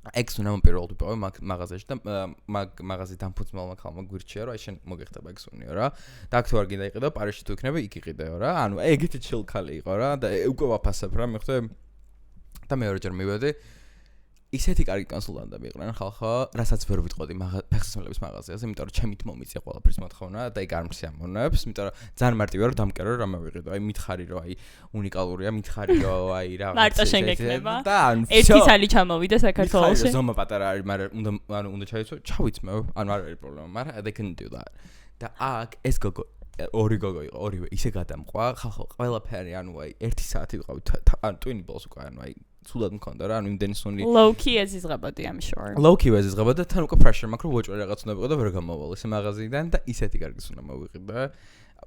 ეგ სუნამო პირველად ვიპოვე მაღაზიაში და მაღაზიის დამფუძნებელმა ხალხმა გვირჩია რომ აი შენ მოგეხდება ეგ სუნიო რა და აქ თუ არ გინდა იყიდო პარიზში თუ იქნება იქ იყიდეო რა ანუ ეგეთი chill ქალი იყო რა და უკვე ვაფასებ რა მიხდე და მეორეჯერ მივედი ისეთი კარგი კონსულტანტები იყვნენ ხალხო, რასაც ვერ ვიტყოდი ფეხსაცმელების მაღაზიაზე, იმიტომ რომ ჩემით მომიწია ყველაფრის მოთხოვნა და იქ არ მსიამოვნებს, იმიტომ რომ ძალიან მარტივია რომ დამკერო რომ მივიღიდო, აი მითხარი რომ აი უნიკალურია, მითხარი რომ აი რა მარტო შენ გეკნება და ერთი ცალი ჩამოვიდა საქართველოში. ზომა პატარა არის, მაგრამ უნდა ჩაიცო, ჩავიცმევ, ანუ არ არის პრობლემა, მაგრამ they can do that. და აქ ეს გოგო ორი გოგო იყო, ორივე ისე გადამყვა, ხალხო ყველაფერი, ანუ აი 1 საათი ვიყავით, ანუ twin balls უკვე, ანუ აი სულად მქონდა რა, ანუ იმდენი სუნი low key ეზიზღებოდი I'm sure. low key ეზიზღებოდა და თან უკვე pressure მაქვს რომ ვოჭვე რაღაც უნდა ვიყო და ვერ გამოვალ ეს მაღაზიიდან და ისეთი კარგი სუნა მოვიყიდა.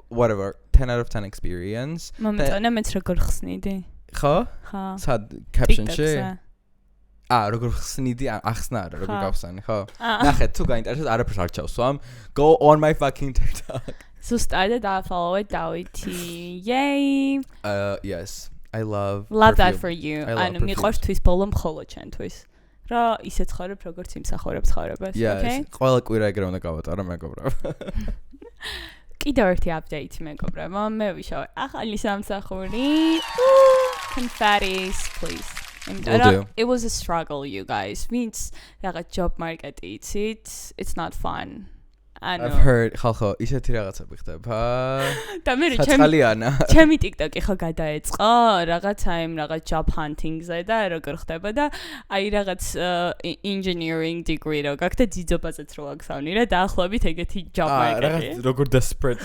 Whatever, 10 out of 10 experience. მომწონა მეც როგორ ხსნიდი? ხო? ხო. სად caption-ში? როგორ ხსნიდი, ახსნა არა, როგორ გავხსანი, ხო? ნახეთ, თუ გაინტერესებს, არაფერს არ ჩავსვამ. Go on my fucking TikTok. ზუსტად დაfollow-ed დავითი. Yay! Yes. I love that for you. ანუ მიყვარს ბოლო მხოლოდ ჩემთვის. რა ისე ცხოვრებ როგორც იმსახურებ ცხოვრებას, okay? ყველა კვირა ეგრე უნდა გავატარო მეგობრებო. კიდევ ერთი update მეგობრებო, მე ვიშავე ახალი სამსახური. Confettis, please. It was a struggle, you guys. Means რაღაც job market-ი იცით, it's not fun. I've heard ხალხო ისეთი რაღაცები ხდება. და მე ჩემი TikTok-ი ხო გადაეწყო რაღაც იმ რაღაც job hunting-ზე და როგორ ხდება და აი რაღაც engineering degree რო გაქვს და ძიძობაზეც რო აგსავნი რა დაახლოებით ეგეთი job market-ია. რაღაც როგორ desperate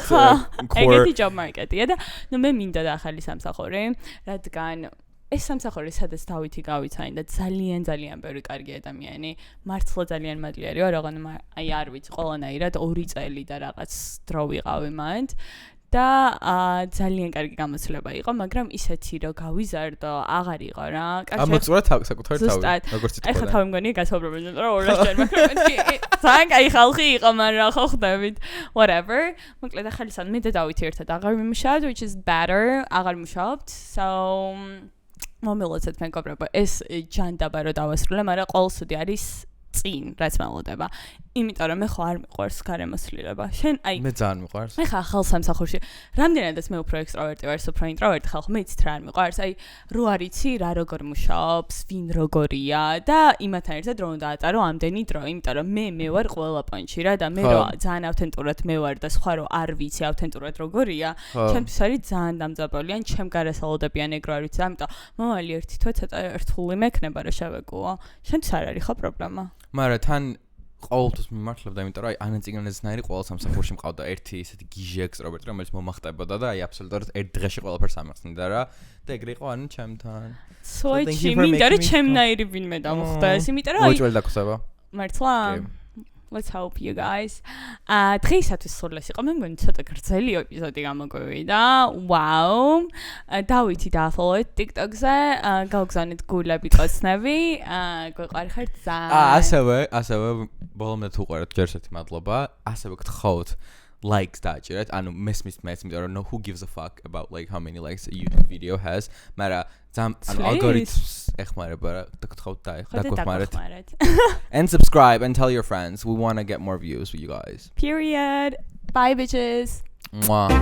ეგეთი job market-ია და ნუ მე მინდა და ახალი სამსახური, რადგან ეს სამსახური სადაც დავითი გავიცანი და ძალიან ბევრი კარგი ადამიანი, მართლა ძალიან მადლიერია, რაღაც აი არ ვიცი, ყველანაირად 2 წელი და რაღაც დრო ვიყავი მანდ და ძალიან კარგი გამოცდილება იყო, მაგრამ ისეთი რომ გავიზარდო, აღარ იყო რა. ამოწურა საკუთარი თავი, როგორც ითქვა. ეხლა თავი მგონია გასაუბრებელი, რომ ორასჯერ მაგრამ ძალიან კაი ხალხი იყო, მაგრამ ხო ხდებით. Whatever. მოკლედ ახალი მე და დავითი ერთად აღარ ვიმუშავთ, which is better. აღარ მუშაობთ. So მომილოცეთ მეგობრებო, ეს ჯანდაბა რო დავასრულე, მაგრამ ყოველსუდი არის წინ, რაც მელოდება. იმიტომ რომ მე ხო არ მიყვარს გარემოსვლილება. შენ აი მე ძალიან მიყვარს. მე ხა ახალ სამსახურში. რამდენადაც მე უფრო ექსტროვერტი ვარ, უფრო ინტროვერტი ხალხი, მე იცით რა არ მიყვარს. აი რო არიცი რა როგორ მუშაობს, ვინ როგორია და იმათთან ერთად რო უნდა ატარო ამდენი დრო, იმიტომ რომ მე ვარ ყველა პონჩი რა და მე რო ძალიან ავთენტურად მე ვარ და სხვა რო არ ვიცი ავთენტურად როგორია, ჩემთვის არის ძალიან დამძაბული, ან ჩემ გარასალოდებიან ეგ რო არ ვიცი, ამიტომ მომალი ერთი თვე ცოტა რთული მექნება რომ შევეგუო. შენთვის არ არის ხო პრობლემა? მაგრამ თან ყოველთვის მიმართლებდა, იმიტომ რომ აი ანაწიგნესნაირი ყოველ სამსახურში მყავდა ერთი ისეთი გიჟი ექსტროვერტი, რომელიც მომახტებოდა და აი აბსოლუტურად ერთ დღეში ყველაფერს ამახსნიდა რა და ეგრე იყო ანუ ჩემთან. სოიჩი მინდა რომ ჩემნაირი ვინმე დამხვდეს, იმიტომ რომ აი მოჭველი დაგხვდება. მართლა Let's hope you guys. დღეისათვის სულეს იყო, მე მგონი ცოტა გრძელი ეპიზოდი გამოგვივიდა. Wow. დავითი დაfollow-ეთ TikTok-ზე, გავგზავნეთ გულები კოცნები. გვეყარი ხართ ძალიან. ასევე ბოლომდე თუ უყურეთ ჯერშეთი მადლობა. ასევე გთხოვთ likes დააჭირეთ, ანუ მესმის მეც, იმიტომ რომ who gives a fuck about like how many likes a YouTube video has, მაგრამ ანუ ალგორითმს ეხმარება რა, და გთხოვთ დაგვეხმარეთ. And subscribe and tell your friends. We want to get more views for you guys. Period. Bye bitches. Mwah.